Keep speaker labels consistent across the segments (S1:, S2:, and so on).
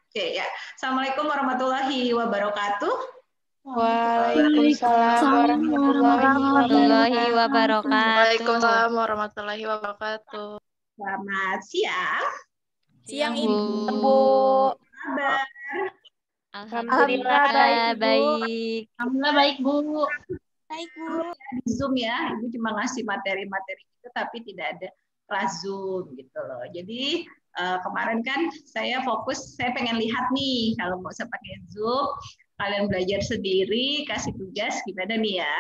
S1: Oke ya. Assalamualaikum warahmatullahi wabarakatuh.
S2: Waalaikumsalam warahmatullahi
S3: warahmatullahi
S2: wabarakatuh.
S3: wabarakatuh.
S2: Waalaikumsalam warahmatullahi wabarakatuh.
S1: Selamat siang.
S3: Siang
S2: Bu.
S3: Ibu.
S1: Kabar?
S3: Alhamdulillah baik.
S4: Alhamdulillah baik, Bu.
S3: Baik, Bu.
S1: Di Zoom ya, Ibu cuma ngasih materi-materi itu tapi tidak ada kelas Zoom gitu loh. Jadi kemarin kan saya fokus, saya pengen lihat nih kalau mau saya pakai Zoom, kalian belajar sendiri, kasih tugas gimana nih ya,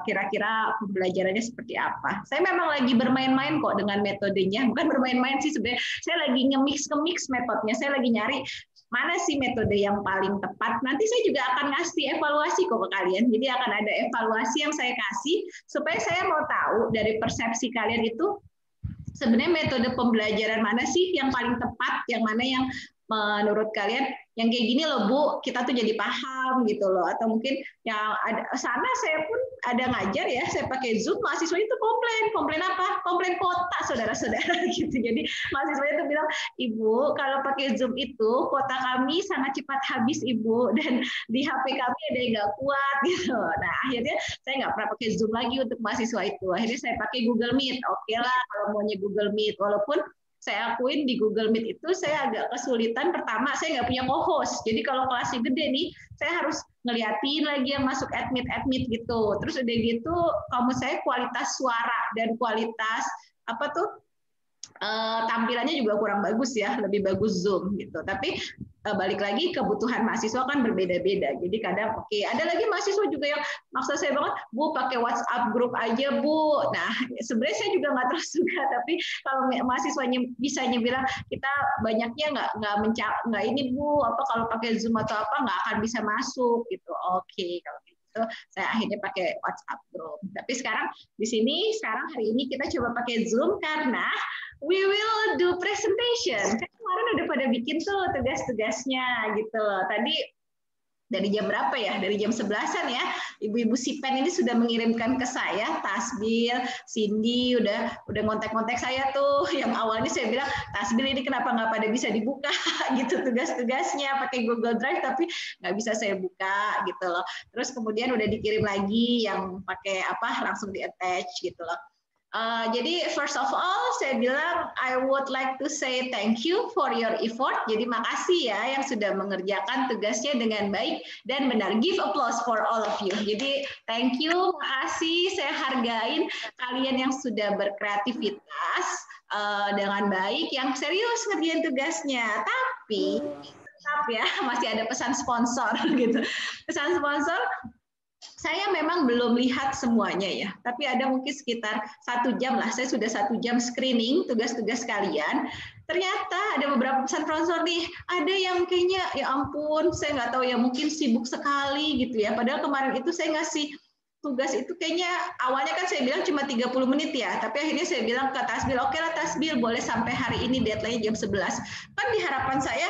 S1: kira-kira pembelajarannya seperti apa. Saya memang lagi bermain-main kok dengan metodenya, bukan bermain-main sih sebenarnya, saya lagi nge-mix metodenya, saya lagi nyari mana sih metode yang paling tepat. Nanti saya juga akan ngasih evaluasi kok ke kalian. Jadi akan ada evaluasi yang saya kasih supaya saya mau tahu dari persepsi kalian itu sebenarnya metode pembelajaran mana sih yang paling tepat, yang mana yang menurut kalian yang kayak gini loh Bu, kita tuh jadi paham gitu loh. Atau mungkin yang ada sana saya pun ada ngajar ya, saya pakai Zoom, mahasiswa itu komplain apa? Komplain kota saudara-saudara gitu. Jadi mahasiswa itu bilang, Ibu kalau pakai Zoom itu kota kami sangat cepat habis Ibu, dan di HP kami ada yang nggak kuat gitu. Nah akhirnya saya nggak pernah pakai Zoom lagi untuk mahasiswa itu. Akhirnya saya pakai Google Meet. Oke lah kalau maunya Google Meet, walaupun saya akuin di Google Meet itu saya agak kesulitan. Pertama, saya nggak punya co-host. Jadi kalau kelasnya gede nih, saya harus ngeliatin lagi yang masuk admit gitu. Terus udah gitu, kamu saya kualitas suara dan kualitas tampilannya juga kurang bagus ya, lebih bagus Zoom gitu. Tapi balik lagi kebutuhan mahasiswa kan berbeda-beda. Jadi kadang ada lagi mahasiswa juga yang maksa saya banget, Bu pakai WhatsApp grup aja Bu. Nah sebenarnya saya juga nggak terus suka, tapi kalau mahasiswanya bisanya bilang kita banyaknya nggak ini Bu, kalau pakai Zoom atau apa nggak akan bisa masuk gitu. Oke kalau gitu saya akhirnya pakai WhatsApp group. Tapi sekarang hari ini kita coba pakai Zoom karena we will do presentation. Kan kemarin udah pada bikin tuh tugas-tugasnya gitu loh. Tadi dari jam berapa ya? Dari jam 11-an ya. Ibu-ibu Sipen ini sudah mengirimkan ke saya, Tasbil, Cindy udah ngontek-ngontek saya tuh. Yang awalnya saya bilang, Tasbil ini kenapa nggak pada bisa dibuka gitu tugas-tugasnya pakai Google Drive, tapi nggak bisa saya buka gitu loh. Terus kemudian udah dikirim lagi yang pakai langsung di-attach gitu loh. Jadi first of all saya bilang I would like to say thank you for your effort. Jadi makasih ya yang sudah mengerjakan tugasnya dengan baik dan benar. Give applause for all of you. Jadi thank you, makasih. Saya hargain kalian yang sudah berkreativitas dengan baik, yang serius ngerjain tugasnya. Tapi tetap ya masih ada pesan sponsor gitu. Pesan sponsor. Saya memang belum lihat semuanya ya, tapi ada mungkin sekitar 1 jam lah. Saya sudah 1 jam screening tugas-tugas kalian. Ternyata ada beberapa pesan sponsor nih. Ada yang kayaknya ya ampun, saya nggak tahu ya mungkin sibuk sekali gitu ya. Padahal kemarin itu saya ngasih tugas itu kayaknya awalnya kan saya bilang cuma 30 menit ya, tapi akhirnya saya bilang ke Tasbil, oke lah Tasbil boleh sampai hari ini deadline jam 11. Kan di harapan saya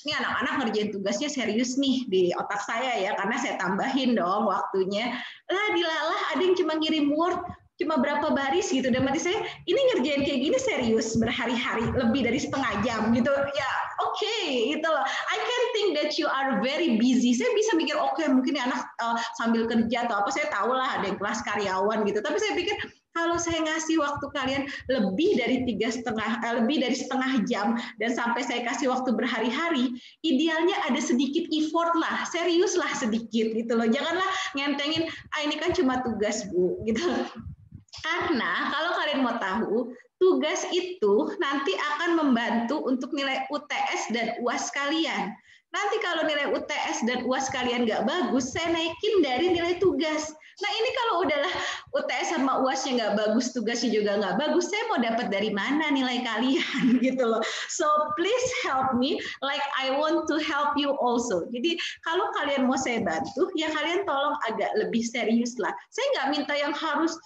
S1: ini anak-anak ngerjain tugasnya serius nih di otak saya ya, karena saya tambahin dong waktunya. Lah dilalah ada yang cuma ngirim Word cuma berapa baris gitu, dan mati saya ini ngerjain kayak gini serius berhari-hari lebih dari setengah jam gitu ya. Oke, gitu loh. I can think that you are very busy. Saya bisa mikir oke, mungkin anak sambil kerja atau apa, saya tahu lah ada yang kelas karyawan gitu, tapi saya pikir kalau saya ngasih waktu kalian lebih dari setengah jam dan sampai saya kasih waktu berhari-hari, idealnya ada sedikit effort lah, serius lah sedikit gitu loh. Janganlah ngentengin, ini kan cuma tugas Bu gitu. Karena kalau kalian mau tahu, tugas itu nanti akan membantu untuk nilai UTS dan UAS kalian. Nanti kalau nilai UTS dan UAS kalian nggak bagus, saya naikin dari nilai tugas. Nah ini kalau udahlah UTS sama UASnya nggak bagus, tugasnya juga nggak bagus, saya mau dapat dari mana nilai kalian gitu loh. So please help me, like I want to help you also. Jadi kalau kalian mau saya bantu, ya kalian tolong agak lebih serius lah. Saya nggak minta yang harus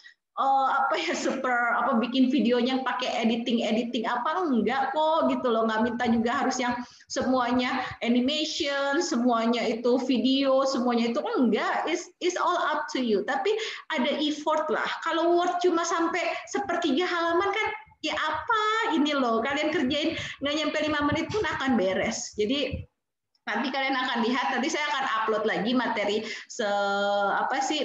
S1: bikin videonya pakai editing apa, enggak kok gitu loh. Nggak minta juga harus yang semuanya animation, semuanya itu video, semuanya itu enggak. It's all up to you. Tapi ada effort lah. Kalau Word cuma sampai 1/3 halaman kan ya apa ini loh, kalian kerjain nggak nyampe 5 menit pun akan beres. Jadi nanti kalian akan lihat, nanti saya akan upload lagi materi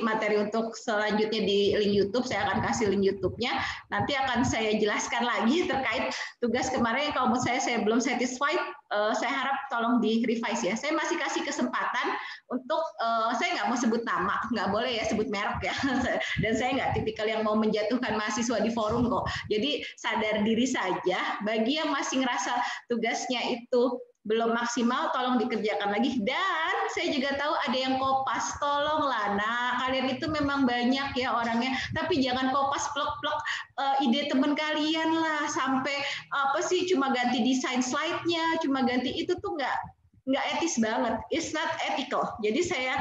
S1: materi untuk selanjutnya di link YouTube. Saya akan kasih link YouTube-nya. Nanti akan saya jelaskan lagi terkait tugas kemarin. Kalau menurut saya belum satisfied, saya harap tolong di revise ya. Saya masih kasih kesempatan untuk saya nggak mau sebut nama, nggak boleh ya sebut merek ya. Dan saya nggak tipikal yang mau menjatuhkan mahasiswa di forum kok. Jadi sadar diri saja. Bagi yang masih ngerasa tugasnya itu belum maksimal, tolong dikerjakan lagi. Dan saya juga tahu ada yang kopas, tolonglah. Nah, kalian itu memang banyak ya orangnya, tapi jangan kopas plek-plek ide teman kalian lah, sampai cuma ganti desain slide-nya, cuma ganti itu tuh nggak etis banget, it's not ethical. Jadi saya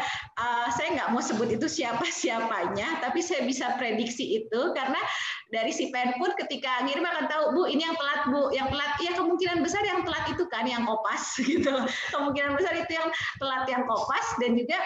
S1: nggak mau sebut itu siapanya, tapi saya bisa prediksi itu karena dari si pen pun ketika ngirim akan tahu, Bu, ini yang telat, Bu, yang telat. Ya kemungkinan besar yang telat itu kan yang kopas gitu. Kemungkinan besar itu yang telat yang kopas. Dan juga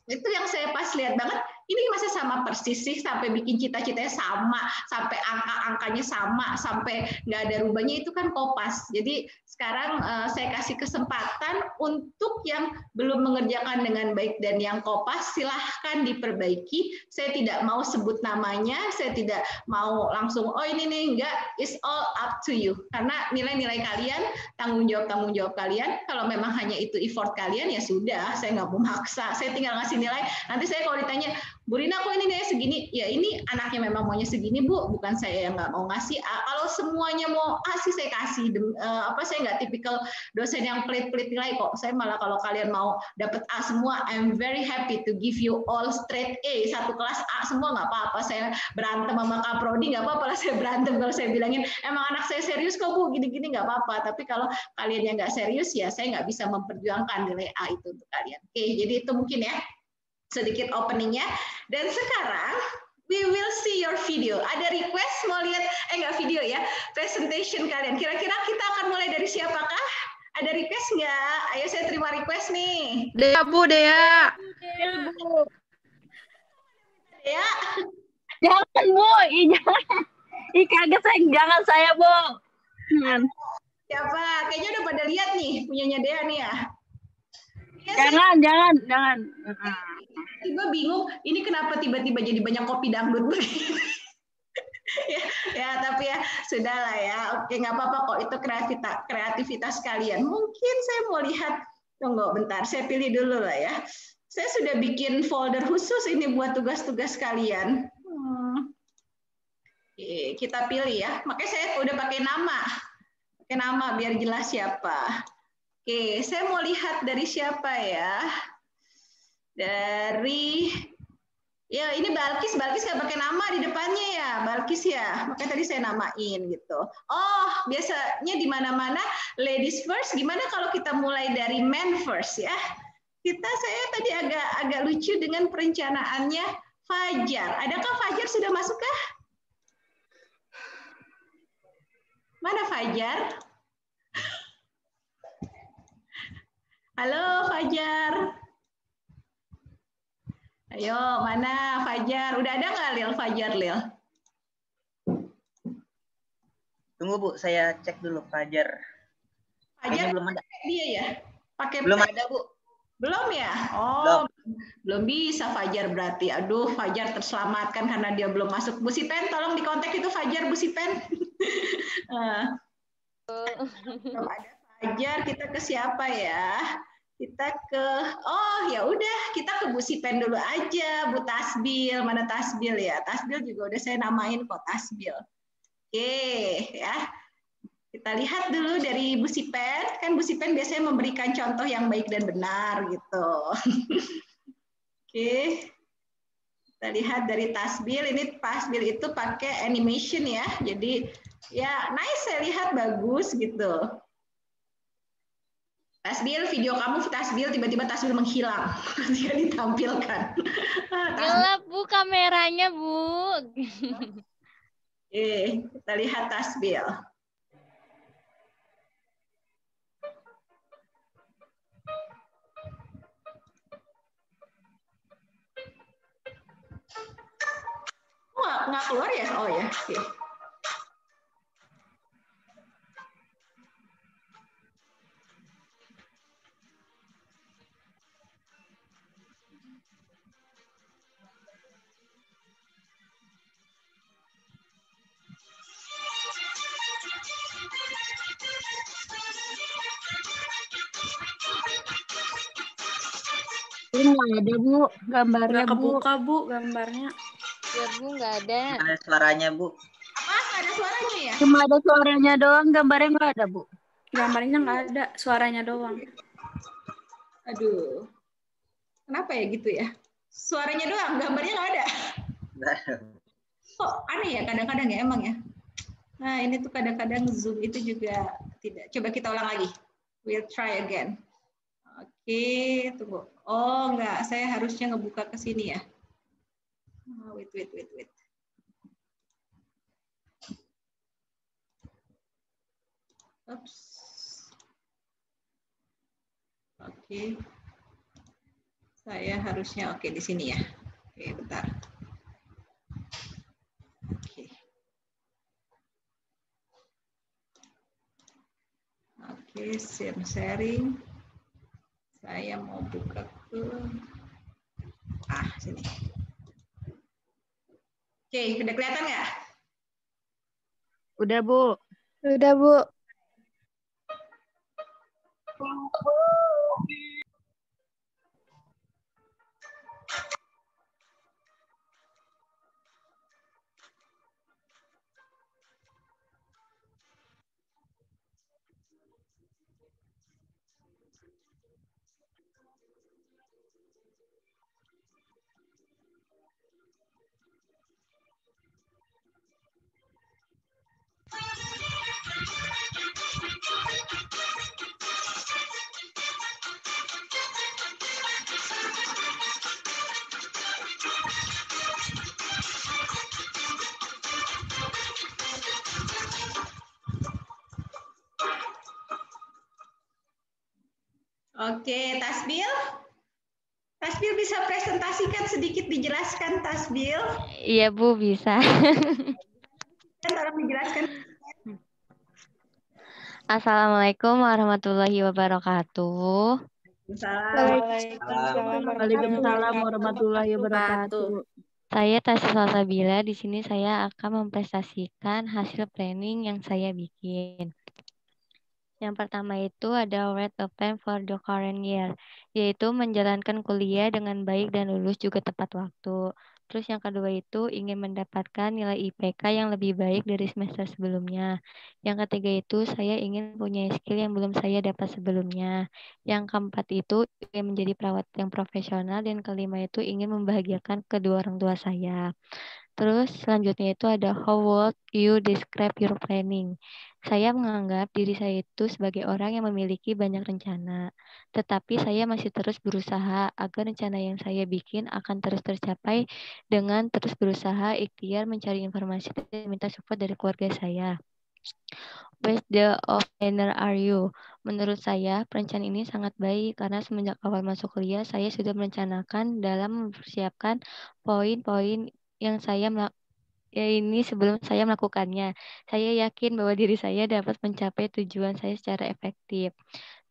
S1: itu yang saya pas lihat banget, ini masih sama persis sih, sampai bikin cita-citanya sama, sampai angka-angkanya sama, sampai nggak ada rubahnya, itu kan kopas. Jadi sekarang saya kasih kesempatan untuk yang belum mengerjakan dengan baik dan yang kopas, silahkan diperbaiki. Saya tidak mau sebut namanya, saya tidak mau langsung, oh ini nih, enggak, it's all up to you. Karena nilai-nilai kalian, tanggung jawab kalian, kalau memang hanya itu effort kalian, ya sudah, saya nggak mau maksa, saya tinggal ngasih nilai. Nanti saya kalau ditanya, Bu Rina kok ini nilai segini? Ya ini anaknya memang maunya segini, Bu, bukan saya yang nggak mau ngasih A. Kalau semuanya mau A sih saya kasih. Saya nggak tipikal dosen yang pelit-pelit nilai kok. Saya malah kalau kalian mau dapat A semua, I'm very happy to give you all straight A. Satu kelas A semua nggak apa-apa. Saya berantem sama Kak Prodi nggak apa-apa lah, saya berantem kalau saya bilangin emang anak saya serius kok, Bu, gini-gini nggak apa-apa. Tapi kalau kalian yang nggak serius, ya saya nggak bisa memperjuangkan nilai A itu untuk kalian. Oke, jadi itu mungkin ya sedikit openingnya. Dan sekarang we will see your video. Ada request mau lihat nggak video ya, presentation kalian. Kira-kira kita akan mulai dari siapakah? Ada request nggak? Ayo saya terima request nih.
S2: Dea, Bu, Dea.
S1: Ya.
S4: Jangan, Bu. Jangan. Kaget saya. Jangan saya, Bu. Jangan.
S1: Siapa? Kayaknya udah pada lihat nih punyanya Dea nih ya.
S4: Jangan.
S1: Tiba bingung, ini kenapa tiba-tiba jadi banyak kopi dangdut begini. ya, tapi ya sudahlah ya. Oke, nggak apa-apa kok, itu kreativitas kalian. Mungkin saya mau lihat, tunggu bentar, saya pilih dulu lah ya. Saya sudah bikin folder khusus ini buat tugas-tugas kalian. Oke, kita pilih ya. Makanya saya udah pakai nama biar jelas siapa. Oke, saya mau lihat dari siapa ya. Dari ya ini Balkis nggak pakai nama di depannya ya, Balkis ya, makanya tadi saya namain gitu. Oh, biasanya di mana-mana ladies first, gimana kalau kita mulai dari men first ya? Saya tadi agak lucu dengan perencanaannya Fajar. Adakah Fajar sudah masuk kah? Mana Fajar? Halo Fajar. Ayo, mana Fajar? Udah ada nggak Lil? Fajar, Lil?
S5: Tunggu, Bu. Saya cek dulu Fajar.
S1: Fajar
S5: belum ada.
S1: Dia ya? Pakai
S5: belum ada, Bu.
S1: Belum ya? Oh, belum bisa Fajar berarti. Aduh, Fajar terselamatkan karena dia belum masuk. Bu Sipen, tolong dikontak itu Fajar, Bu Sipen. Belum ada Fajar, kita ke siapa ya? Kita ke, ya udah, kita ke Bu Sipen dulu aja, Bu Tasbil. Mana Tasbil ya? Tasbil juga udah saya namain kok, Tasbil. Oke, ya. Kita lihat dulu dari Bu Sipen. Kan Bu Sipen biasanya memberikan contoh yang baik dan benar gitu. Oke. Kita lihat dari Tasbil. Ini Tasbil itu pakai animation ya. Jadi ya nice, saya lihat bagus gitu. Tasbil, video kamu Tasbil, tiba-tiba Tasbil menghilang ketika ditampilkan.
S3: Gelap, Bu, kameranya, Bu.
S1: Oke, kita lihat Tasbil. Nggak keluar ya? Oh ya. Oke.
S4: Ini nggak ada Bu, gambarnya
S6: Nggak
S4: Bu.
S6: kebuka, Bu, gambarnya.
S3: Ya Bu, nggak ada.
S5: Ada suaranya, Bu.
S1: Apa? Nggak ada suaranya ya?
S4: Cuma ada suaranya doang, gambarnya nggak ada Bu.
S6: Gambarnya nggak ada, suaranya doang.
S1: Aduh. Kenapa ya gitu ya? Suaranya doang, gambarnya nggak ada. Kok aneh ya kadang-kadang ya emang ya. Nah ini tuh kadang-kadang Zoom itu juga tidak. Coba kita ulang lagi. We'll try again. Oke, tunggu. Oh enggak, saya harusnya ngebuka ke sini ya. Wait. Oops. Oke. Saya harusnya oke di sini ya. Oke, bentar. Oke. Oke, sharing. Saya mau buka ke sini. Oke, udah kelihatan nggak?
S4: Udah Bu.
S2: Udah, Bu.
S1: Oke, Tasbil. Tasbil bisa presentasikan sedikit dijelaskan Tasbil.
S3: Iya Bu, bisa.
S1: Tolong dijelaskan.
S3: Assalamualaikum warahmatullahi wabarakatuh.
S4: Waalaikumsalam warahmatullahi wabarakatuh.
S3: Saya Tasya Salsabila. Di sini saya akan mempresentasikan hasil planning yang saya bikin. Yang pertama itu ada rate of time for the current year, yaitu menjalankan kuliah dengan baik dan lulus juga tepat waktu. Terus yang kedua itu ingin mendapatkan nilai IPK yang lebih baik dari semester sebelumnya. Yang ketiga itu saya ingin punya skill yang belum saya dapat sebelumnya. Yang keempat itu ingin menjadi perawat yang profesional. Dan kelima itu ingin membahagiakan kedua orang tua saya. Terus selanjutnya itu ada how would you describe your planning? Saya menganggap diri saya itu sebagai orang yang memiliki banyak rencana, tetapi saya masih terus berusaha agar rencana yang saya bikin akan terus tercapai dengan terus berusaha ikhtiar mencari informasi dan minta support dari keluarga saya. Which the planner are you? Menurut saya, perencanaan ini sangat baik karena semenjak awal masuk kuliah, saya sudah merencanakan dalam mempersiapkan poin-poin yang ini sebelum saya melakukannya. Saya yakin bahwa diri saya dapat mencapai tujuan saya secara efektif.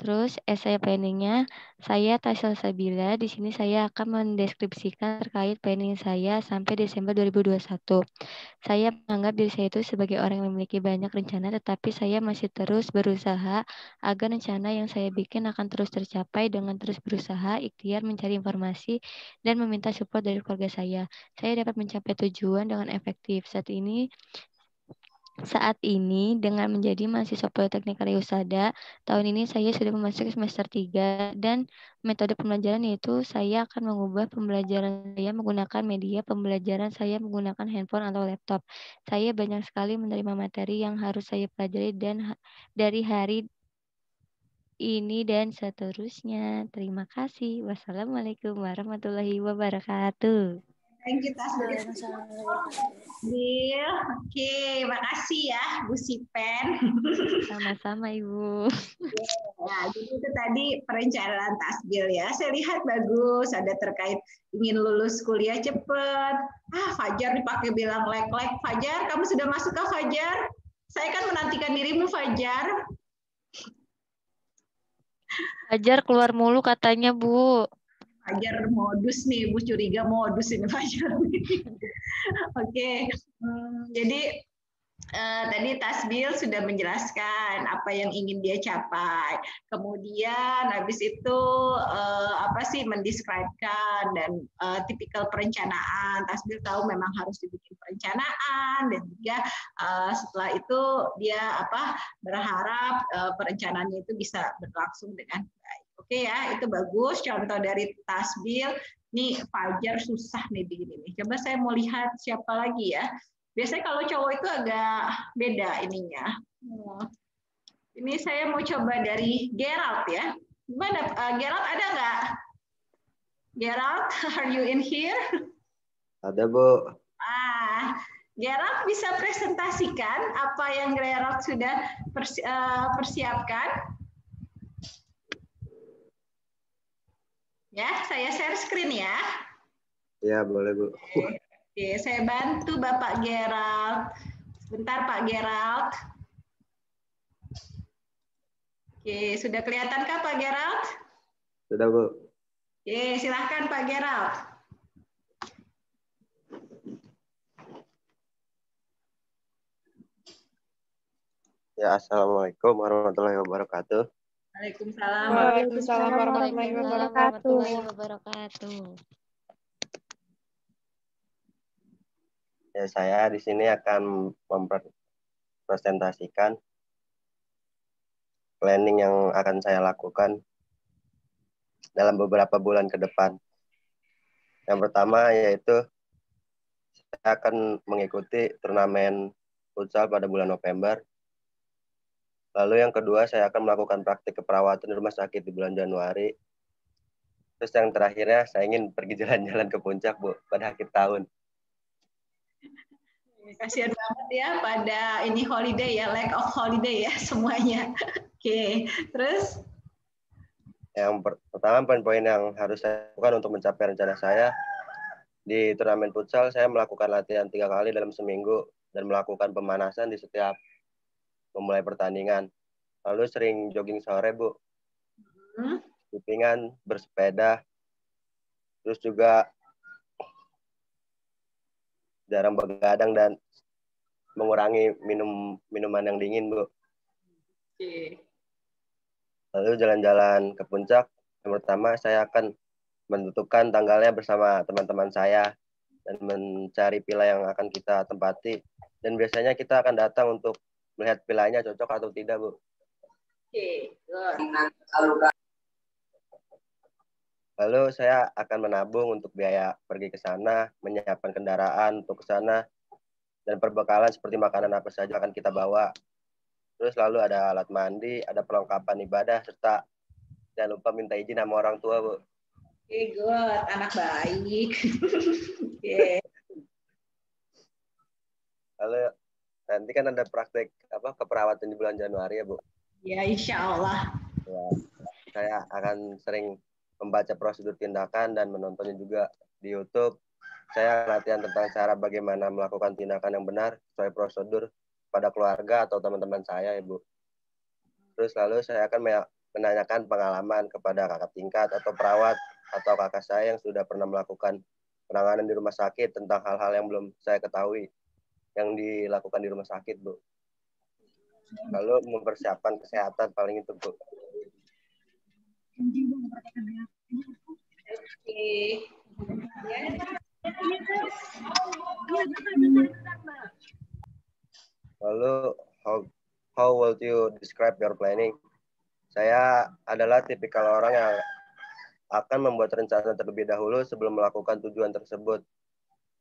S3: Terus essay planningnya, saya Tasya Sabila. Di sini saya akan mendeskripsikan terkait planning saya sampai Desember 2021. Saya menganggap diri saya itu sebagai orang yang memiliki banyak rencana, tetapi saya masih terus berusaha agar rencana yang saya bikin akan terus tercapai dengan terus berusaha, ikhtiar mencari informasi, dan meminta support dari keluarga saya. Saya dapat mencapai tujuan dengan efektif. Saat ini dengan menjadi mahasiswa Politeknik Karya Husada, tahun ini saya sudah memasuki semester 3 dan metode pembelajaran yaitu saya akan mengubah pembelajaran saya menggunakan media pembelajaran saya menggunakan handphone atau laptop. Saya banyak sekali menerima materi yang harus saya pelajari dan dari hari ini dan seterusnya. Terima kasih. Wassalamualaikum warahmatullahi wabarakatuh.
S1: Thank you Tasbil. Oke, makasih ya Bu Sipen.
S3: Sama-sama Ibu.
S1: Ya, jadi itu tadi perencanaan Tasbil ya. Saya lihat bagus, ada terkait ingin lulus kuliah cepat. Fajar dipakai bilang like. Fajar, kamu sudah masuk ke Fajar? Saya kan menantikan dirimu Fajar.
S3: Fajar keluar mulu katanya Bu.
S1: Fajar modus nih, Bu curiga modus ini Fajar. Oke, jadi Tadi Tasbil sudah menjelaskan apa yang ingin dia capai. Kemudian habis itu apa sih mendeskripsikan dan tipikal perencanaan. Tasbil tahu memang harus dibikin perencanaan dan juga setelah itu dia berharap perencanaannya itu bisa berlangsung dengan baik. Oke ya, itu bagus contoh dari Tasbil. Nih Fajar susah nih begini nih. Coba saya mau lihat siapa lagi ya. Biasanya kalau cowok itu agak beda ininya. Ini saya mau coba dari Gerald ya. Gimana, Gerald ada nggak? Gerald, are you in here?
S7: Ada, Bu.
S1: Gerald bisa presentasikan apa yang Gerald sudah persiapkan? Ya, saya share screen ya.
S7: Ya, boleh, Bu.
S1: Oke, saya bantu Bapak Gerald. Sebentar Pak Gerald. Oke, sudah kelihatankah Pak Gerald?
S7: Sudah, Bu.
S1: Oke, silahkan Pak Gerald.
S7: Ya, Assalamualaikum warahmatullahi wabarakatuh.
S1: Waalaikumsalam.
S2: Waalaikumsalam warahmatullahi wabarakatuh.
S7: Ya, saya di sini akan mempresentasikan planning yang akan saya lakukan dalam beberapa bulan ke depan. Yang pertama yaitu saya akan mengikuti turnamen futsal pada bulan November. Lalu yang kedua saya akan melakukan praktik keperawatan di rumah sakit di bulan Januari. Terus yang terakhirnya saya ingin pergi jalan-jalan ke puncak, Bu, pada akhir tahun.
S1: Kasihan banget ya pada ini holiday ya, lack of holiday ya semuanya. Oke, terus?
S7: Yang pertama poin-poin yang harus saya lakukan untuk mencapai rencana saya di turnamen futsal, saya melakukan latihan 3 kali dalam seminggu dan melakukan pemanasan di setiap memulai pertandingan. Lalu sering jogging sore, Bu. Skippingan, bersepeda, terus juga jarang begadang dan mengurangi minuman yang dingin, Bu.
S1: Oke.
S7: Lalu jalan-jalan ke puncak. Yang pertama saya akan menentukan tanggalnya bersama teman-teman saya dan mencari villa yang akan kita tempati. Dan biasanya kita akan datang untuk melihat villanya cocok atau tidak, Bu.
S1: Oke,
S7: Lalu saya akan menabung untuk biaya pergi ke sana, menyiapkan kendaraan untuk ke sana, dan perbekalan seperti makanan apa saja akan kita bawa. Terus lalu ada alat mandi, ada perlengkapan ibadah, serta jangan lupa minta izin sama orang tua, Bu.
S1: Oke, good. Anak baik. Oke.
S7: Lalu nanti kan ada praktek keperawatan di bulan Januari ya, Bu.
S1: Ya, insya Allah.
S7: Ya, saya akan sering membaca prosedur tindakan dan menontonnya juga di YouTube. Saya latihan tentang cara bagaimana melakukan tindakan yang benar sesuai prosedur pada keluarga atau teman-teman saya, ya, Bu. Terus lalu saya akan menanyakan pengalaman kepada kakak tingkat atau perawat atau kakak saya yang sudah pernah melakukan penanganan di rumah sakit tentang hal-hal yang belum saya ketahui yang dilakukan di rumah sakit, Bu. Lalu mempersiapkan kesehatan paling itu, Bu.
S1: Oke.
S7: Lalu how would you describe your planning? Saya adalah tipikal orang yang akan membuat rencana terlebih dahulu sebelum melakukan tujuan tersebut.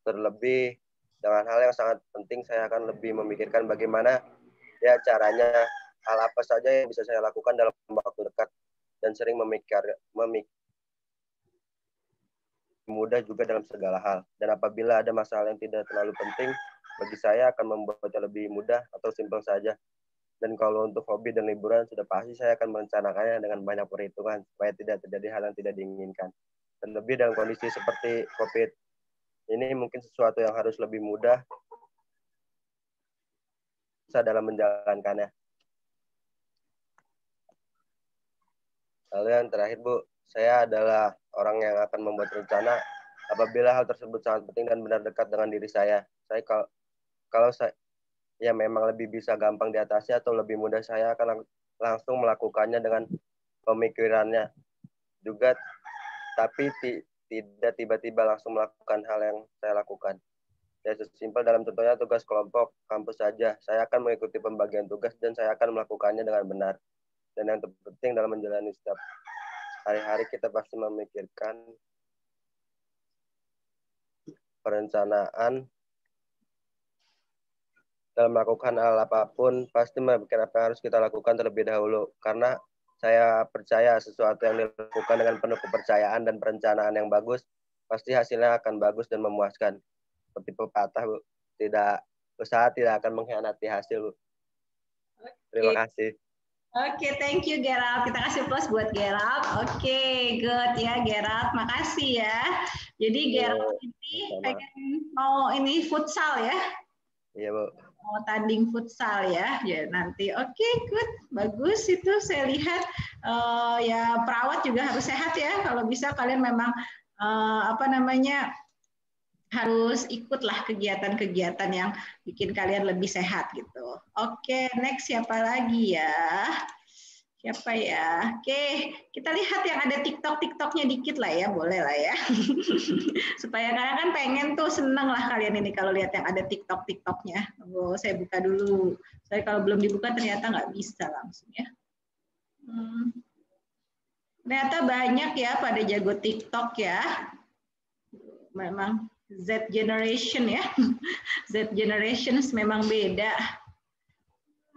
S7: Terlebih dengan hal yang sangat penting, saya akan lebih memikirkan bagaimana ya caranya, hal apa saja yang bisa saya lakukan dalam waktu dekat, dan sering memikir mudah juga dalam segala hal. Dan apabila ada masalah yang tidak terlalu penting, bagi saya akan membuatnya lebih mudah atau simpel saja. Dan kalau untuk hobi dan liburan, sudah pasti saya akan merencanakannya dengan banyak perhitungan, supaya tidak terjadi hal yang tidak diinginkan. Terlebih dalam kondisi seperti COVID ini, mungkin sesuatu yang harus lebih mudah dalam menjalankannya. Lalu yang terakhir, Bu, saya adalah orang yang akan membuat rencana apabila hal tersebut sangat penting dan benar dekat dengan diri saya. yang memang lebih bisa gampang diatasi atau lebih mudah, saya akan langsung melakukannya dengan pemikirannya juga, tapi tidak tiba-tiba langsung melakukan hal yang saya lakukan. Ya, sesimpel dalam contohnya tugas kelompok kampus saja, saya akan mengikuti pembagian tugas dan saya akan melakukannya dengan benar. Dan yang terpenting dalam menjalani setiap hari-hari, kita pasti memikirkan perencanaan. Dalam melakukan hal apapun, pasti memikirkan apa yang harus kita lakukan terlebih dahulu. Karena saya percaya sesuatu yang dilakukan dengan penuh kepercayaan dan perencanaan yang bagus, pasti hasilnya akan bagus dan memuaskan. Seperti pepatah, Bu. Usaha tidak akan mengkhianati hasil, Bu. Terima kasih.
S1: Oke, thank you Gerald. Kita kasih plus buat Gerald. Oke, good ya Gerald. Makasih ya. Jadi Gerald ini pengen mau ini futsal ya?
S7: Iya, Bu.
S1: Mau tanding futsal ya. Ya nanti. Oke, good. Bagus itu saya lihat. Ya perawat juga harus sehat ya. Kalau bisa kalian memang harus ikutlah kegiatan-kegiatan yang bikin kalian lebih sehat gitu. Oke, next siapa lagi ya? Siapa ya? Oke, kita lihat yang ada TikTok-TikToknya dikit lah ya, boleh lah ya. Supaya kalian kan pengen tuh, seneng lah kalian ini kalau lihat yang ada TikTok-TikToknya. Oh, saya buka dulu. Saya kalau belum dibuka ternyata nggak bisa langsung ya. Ternyata banyak ya pada jago TikTok ya. Memang Z generation ya. Z generations memang beda.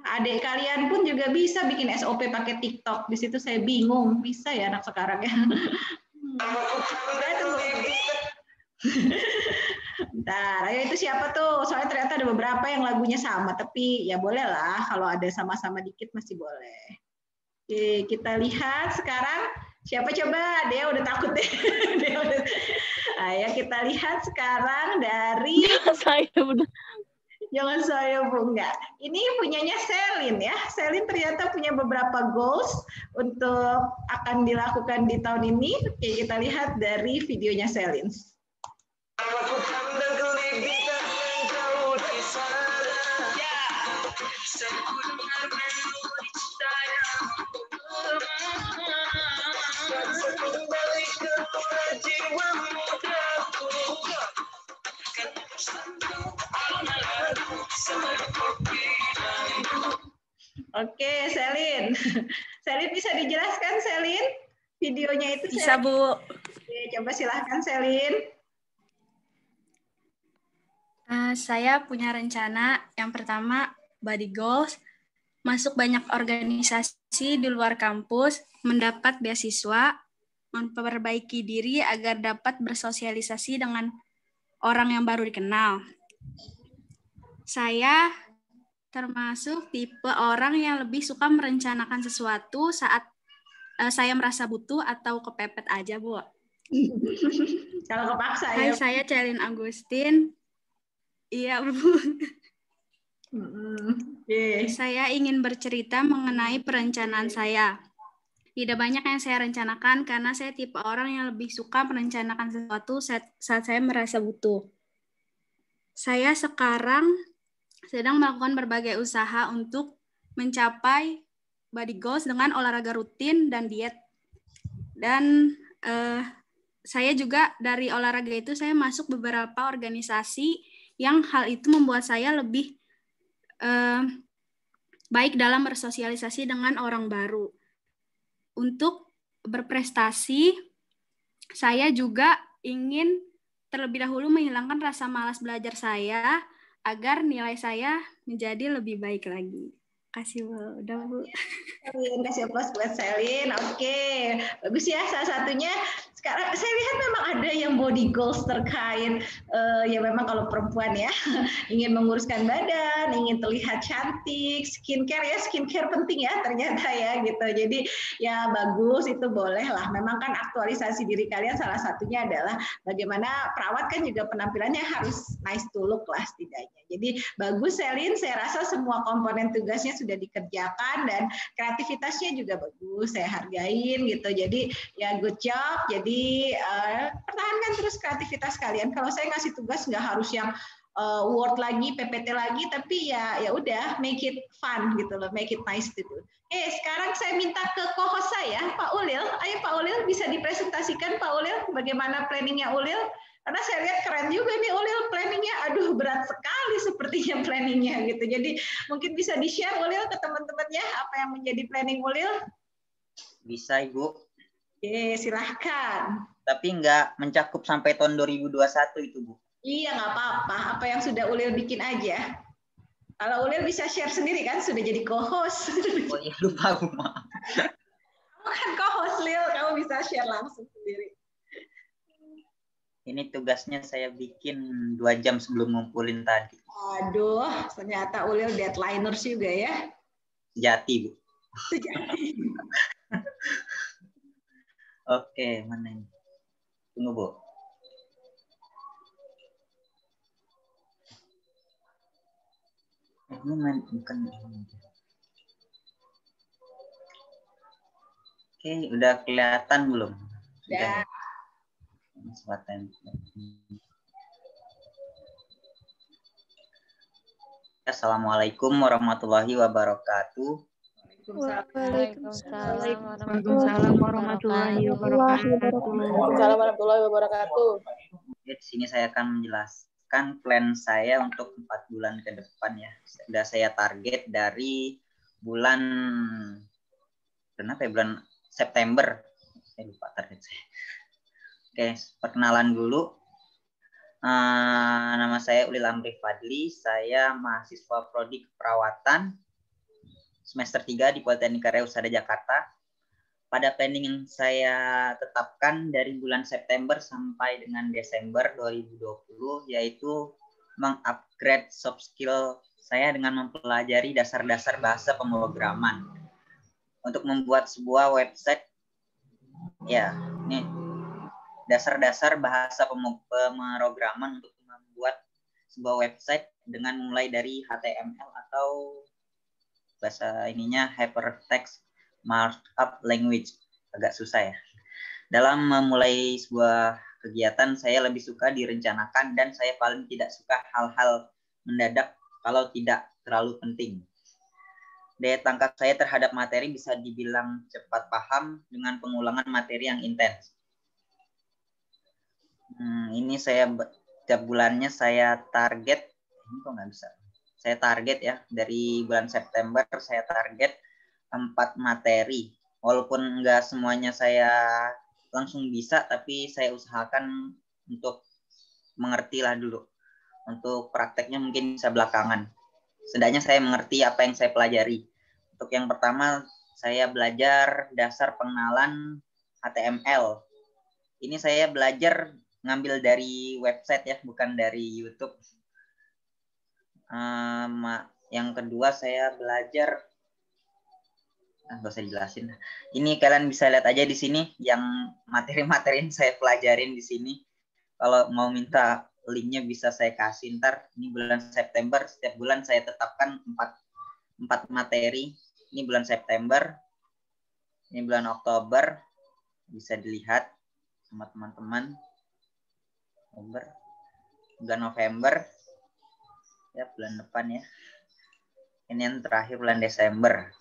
S1: Adik kalian pun juga bisa bikin SOP pakai TikTok. Di situ saya bingung, bisa ya anak sekarang ya. Bentar, ayo itu siapa tuh? Soalnya ternyata ada beberapa yang lagunya sama, tapi ya boleh lah kalau ada sama-sama dikit masih boleh. Oke, kita lihat sekarang siapa coba? Dia udah takut deh. Dia udah. Ayo kita lihat sekarang dari
S4: Saya benar.
S1: Jangan saya, Bu, enggak. Ini punyanya Selin ya. Selin ternyata punya beberapa goals untuk akan dilakukan di tahun ini. Oke, kita lihat dari videonya Selin. Oke, Selin. Selin bisa dijelaskan, Selin? Videonya itu
S6: Bisa,
S1: Selin.
S6: Bu.
S1: Oke, coba silahkan, Selin.
S6: Saya punya rencana yang pertama, body goals, masuk banyak organisasi di luar kampus, mendapat beasiswa, memperbaiki diri agar dapat bersosialisasi dengan orang yang baru dikenal. Saya termasuk tipe orang yang lebih suka merencanakan sesuatu saat saya merasa butuh atau kepepet aja, Bu.
S1: Kalau kepaksa
S6: Hai,
S1: ya.
S6: saya Celin Agustin. Iya, Bu.
S1: Okay.
S6: Saya ingin bercerita mengenai perencanaan saya. Tidak banyak yang saya rencanakan karena saya tipe orang yang lebih suka merencanakan sesuatu saat saya merasa butuh. Saya sekarang sedang melakukan berbagai usaha untuk mencapai body goals dengan olahraga rutin dan diet. Dan saya juga dari olahraga itu saya masuk beberapa organisasi yang hal itu membuat saya lebih baik dalam bersosialisasi dengan orang baru. Untuk berprestasi, saya juga ingin terlebih dahulu menghilangkan rasa malas belajar saya agar nilai saya menjadi lebih baik lagi. Kasih, Bu. Udah, Bu.
S1: Kasih aplaus buat Selin. Oke, bagus ya. Salah satunya sekarang saya lihat memang ada yang body goals terkait ya memang kalau perempuan ya ingin menguruskan badan, ingin terlihat cantik, skincare ya, skincare penting ya ternyata ya gitu. Jadi ya bagus, itu boleh lah. Memang kan aktualisasi diri kalian salah satunya adalah bagaimana perawat kan juga penampilannya harus nice to look lah setidaknya. Jadi bagus Selin, saya rasa semua komponen tugasnya sudah dikerjakan dan kreativitasnya juga bagus, saya hargain gitu. Jadi ya good job. Jadi pertahankan terus kreativitas kalian. Kalau saya ngasih tugas nggak harus yang Word lagi, PPT lagi, tapi ya udah make it fun gitu loh, make it nice gitu. Sekarang saya minta ke co-host saya, Pak Ulil. Ayo Pak Ulil, bisa dipresentasikan Pak Ulil bagaimana planningnya Ulil? Karena saya lihat keren juga nih Ulil planningnya. Aduh, berat sekali sepertinya planningnya gitu. Jadi mungkin bisa di-share Ulil ke teman-temannya apa yang menjadi planning Ulil?
S8: Bisa Ibu.
S1: Oke, silahkan.
S8: Tapi nggak mencakup sampai tahun 2021 itu Bu.
S1: Iya, nggak apa-apa. Apa yang sudah Ulil bikin aja. Kalau Ulil bisa share sendiri kan, sudah jadi co-host.
S8: Oh iya, lupa Bu, maaf.
S1: Kamu kan co-host, Lil. Kamu bisa share langsung sendiri.
S8: Ini tugasnya saya bikin 2 jam sebelum ngumpulin tadi.
S1: Aduh, ternyata Ulil deadliners juga ya.
S8: Sejati Bu.
S1: Sejati.
S8: Oke, mana ini? Tunggu Bu. Ini bukan ini. Oke, udah kelihatan belum?
S1: Sudah.
S8: Assalamualaikum warahmatullahi wabarakatuh.
S3: Waalaikumsalam warahmatullahi
S2: wabarakatuh.
S8: Di sini saya akan menjelaskan plan saya untuk 4 bulan ke depan ya. Sudah saya target dari bulan September. Saya lupa target saya. Oke, perkenalan dulu. Nama saya Ulil Amri Fadli. Saya mahasiswa prodi keperawatan semester 3 di Politeknik Karya Husada Jakarta. Pada planning yang saya tetapkan dari bulan September sampai dengan Desember 2020 yaitu mengupgrade soft skill saya dengan mempelajari dasar-dasar bahasa pemrograman untuk membuat sebuah website. Ya, ini dasar-dasar bahasa pemrograman untuk membuat sebuah website dengan mulai dari HTML atau bahasa ininya hypertext markup language, agak susah ya. Dalam memulai sebuah kegiatan saya lebih suka direncanakan dan saya paling tidak suka hal-hal mendadak kalau tidak terlalu penting. Daya tangkap saya terhadap materi bisa dibilang cepat paham dengan pengulangan materi yang intens. Ini saya tiap bulannya saya target, ini kok nggak bisa. Saya target ya, dari bulan September saya target 4 materi. Walaupun nggak semuanya saya langsung bisa, tapi saya usahakan untuk mengerti lah dulu. Untuk prakteknya mungkin bisa belakangan. Setidaknya saya mengerti apa yang saya pelajari. Untuk yang pertama, saya belajar dasar pengenalan HTML. Ini saya belajar ngambil dari website ya, bukan dari YouTube. Yang kedua saya belajar, nggak usah dijelasin. Ini kalian bisa lihat aja di sini yang materi-materi yang saya pelajarin di sini. Kalau mau minta linknya bisa saya kasih ntar. Ini bulan September, setiap bulan saya tetapkan 4 materi. Ini bulan September, ini bulan Oktober, bisa dilihat sama teman-teman. Bulan November, ya bulan depan ya. Ini yang terakhir bulan Desember.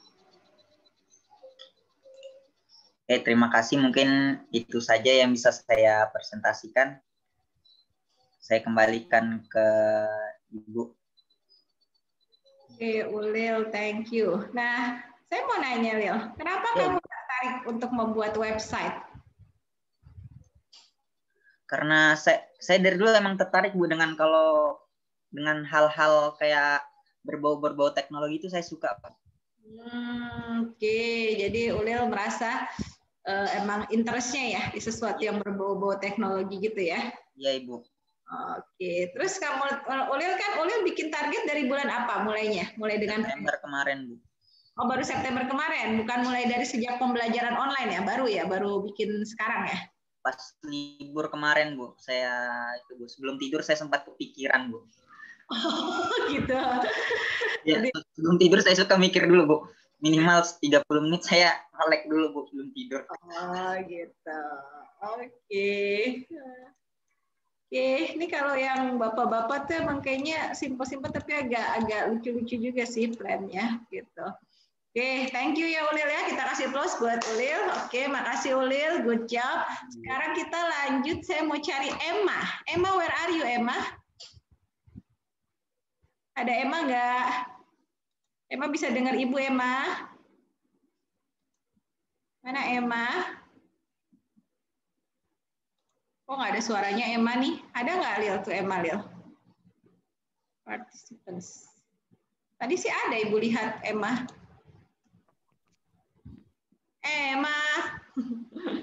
S8: Oke, terima kasih. Mungkin itu saja yang bisa saya presentasikan. Saya kembalikan ke Ibu.
S1: Oke, Ulil, thank you. Nah, saya mau nanya, Lil, kenapa kamu tertarik untuk membuat website?
S8: Karena saya dari dulu emang tertarik Bu dengan hal-hal kayak berbau teknologi itu saya suka Pak.
S1: Oke, jadi Ulil merasa emang interestnya ya di sesuatu yang berbau-bau teknologi gitu ya?
S8: Iya Ibu.
S1: Oke, terus Ulil bikin target dari bulan apa mulainya? Mulai dengan
S8: September kemarin Bu.
S1: Oh, baru September kemarin, bukan mulai dari sejak pembelajaran online ya? Baru bikin sekarang ya?
S8: Pas libur kemarin Bu, sebelum tidur saya sempat kepikiran Bu.
S1: Oh gitu.
S8: Ya, sebelum tidur saya suka mikir dulu Bu. Minimal 30 menit saya nge-lag dulu Bu sebelum tidur.
S1: Oh gitu. Oke. Ini kalau yang bapak-bapak tuh emang kayaknya simpel-simpel tapi agak lucu-lucu juga sih plannya gitu. Thank you ya Ulil ya. Kita kasih plus buat Ulil. Makasih Ulil, good job. Sekarang kita lanjut, saya mau cari Emma. Emma, where are you Emma? Ada Emma nggak? Emma bisa dengar Ibu Emma? Mana Emma? Oh, nggak ada suaranya Emma nih. Ada nggak Lil tuh Emma Lil? Participants. Tadi sih ada Ibu lihat Emma. Emma.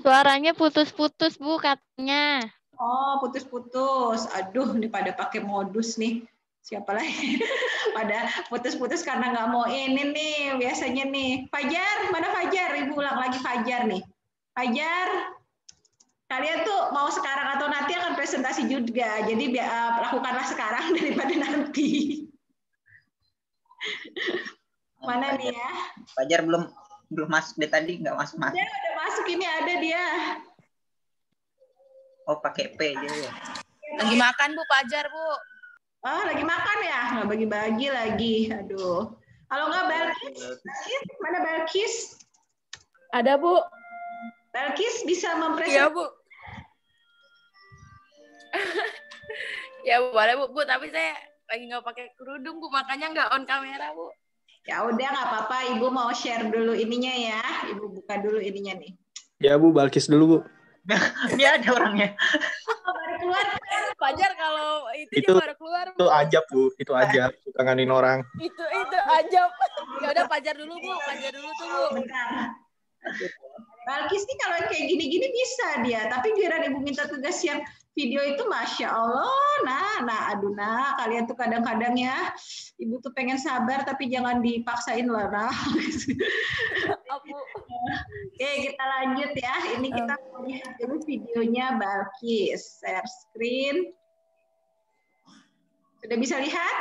S3: Suaranya putus-putus Bu katanya.
S1: Oh, putus-putus. Aduh, ini pada pakai modus nih. Siapa lagi? Pada putus-putus karena nggak mau ini nih biasanya nih. Fajar, mana Fajar? Ibu ulang lagi Fajar nih. Fajar. Kalian tuh mau sekarang atau nanti akan presentasi juga, jadi lakukanlah sekarang daripada nanti. Mana nih ya?
S8: Fajar belum masuk deh tadi, nggak masuk.
S1: Dia udah masuk, ini ada dia.
S8: Oh, pakai P aja ya.
S2: Lagi makan Bu, Fajar Bu.
S1: Oh, lagi makan ya? Nggak bagi-bagi lagi. Aduh. Kalau nggak Balkis, mana Balkis?
S2: Ada Bu.
S1: Balkis bisa mempresentasikan.
S2: Iya Bu. Ya boleh Bu, tapi saya lagi nggak pakai kerudung Bu, makanya nggak on kamera Bu.
S1: Ya udah nggak apa-apa, Ibu mau share dulu ininya ya. Ibu buka dulu ininya nih.
S9: Ya Bu, Balkis dulu Bu.
S8: Dia ada orangnya.
S1: Oh, baru keluar.
S2: Fajar kalau itu dia baru keluar Bu.
S9: Itu ajab Bu, itu ajab. Suka nganin orang.
S2: Itu ajab. Ya udah Fajar dulu Bu, Fajar dulu tuh Bu.
S1: Bentar. Balkis nih kalau kayak gini-gini bisa dia, tapi giliran Ibu minta tugas yang video itu Masya Allah, aduh kalian tuh kadang-kadang ya, Ibu tuh pengen sabar tapi jangan dipaksain lah, Oke, kita lanjut ya. Ini kita mau lihat dulu videonya Balkis. Share screen. Sudah bisa lihat?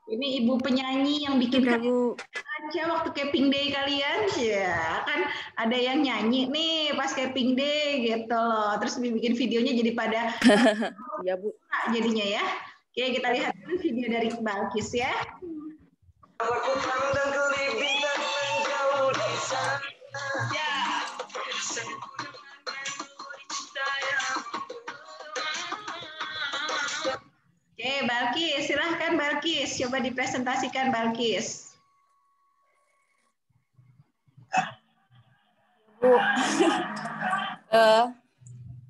S1: Ini Ibu penyanyi yang bikin aja waktu Caping Day kalian, ya kan ada yang nyanyi nih pas Caping Day gitu loh. Terus bikin videonya jadi pada
S2: ya Bu.
S1: Jadinya ya. Oke, kita lihat dulu video dari Balkis ya. Oke, Balkis, silahkan Balkis, coba dipresentasikan Balkis.
S2: Bu,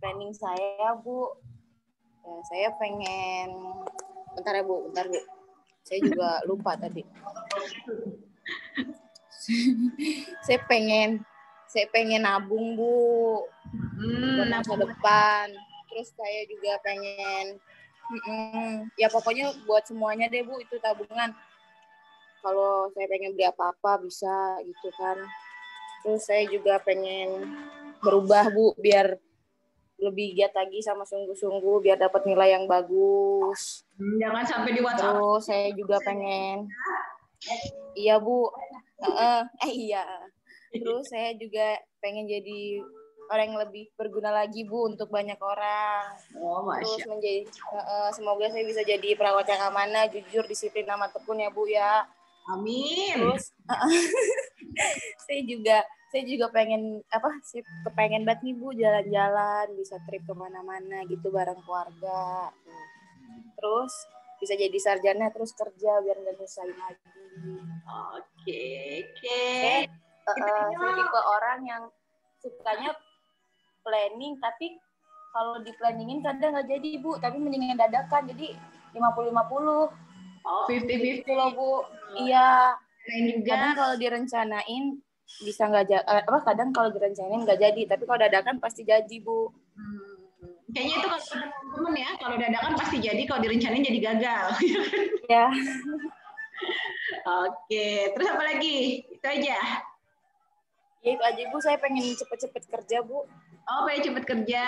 S2: planning saya Bu, saya pengen, bentar ya Bu, saya juga lupa tadi. saya pengen nabung Bu, buat masa depan. Terus saya juga pengen, ya pokoknya buat semuanya deh Bu, itu tabungan. Kalau saya pengen beli apa-apa bisa gitu kan. Terus saya juga pengen berubah Bu, biar lebih giat lagi sama sungguh-sungguh, biar dapat nilai yang bagus.
S1: Jangan sampai di WhatsApp.
S2: Terus saya juga pengen, iya Bu, iya. Terus saya juga pengen jadi orang yang lebih berguna lagi Bu untuk banyak orang.
S1: Oh,
S2: terus semoga saya bisa jadi perawat yang amanah, jujur, disiplin, amat tekun ya Bu ya.
S1: Amin.
S2: Terus saya juga pengen kepengen banget nih Bu jalan-jalan, bisa trip kemana-mana gitu bareng keluarga. Terus bisa jadi sarjana, terus kerja biar nggak nyusahin lagi.
S1: Oke.
S2: Saya tipe orang yang sukanya planning, tapi kalau di planningin kadang nggak jadi Bu, tapi mendingan dadakan, jadi 50-50.
S1: Oh, 50-50
S2: loh Bu. Iya.
S1: Kadang
S2: kalau direncanain bisa kadang kalau direncanain nggak jadi, tapi kalau dadakan pasti jadi Bu.
S1: Kayaknya itu kalau teman-teman ya, kalau dadakan pasti jadi, kalau direncanain jadi gagal.
S2: Ya.
S1: Oke, terus apa lagi? Itu aja.
S2: Ya itu aja Bu, saya pengen cepet-cepet kerja Bu.
S1: Oh, pengen cepet kerja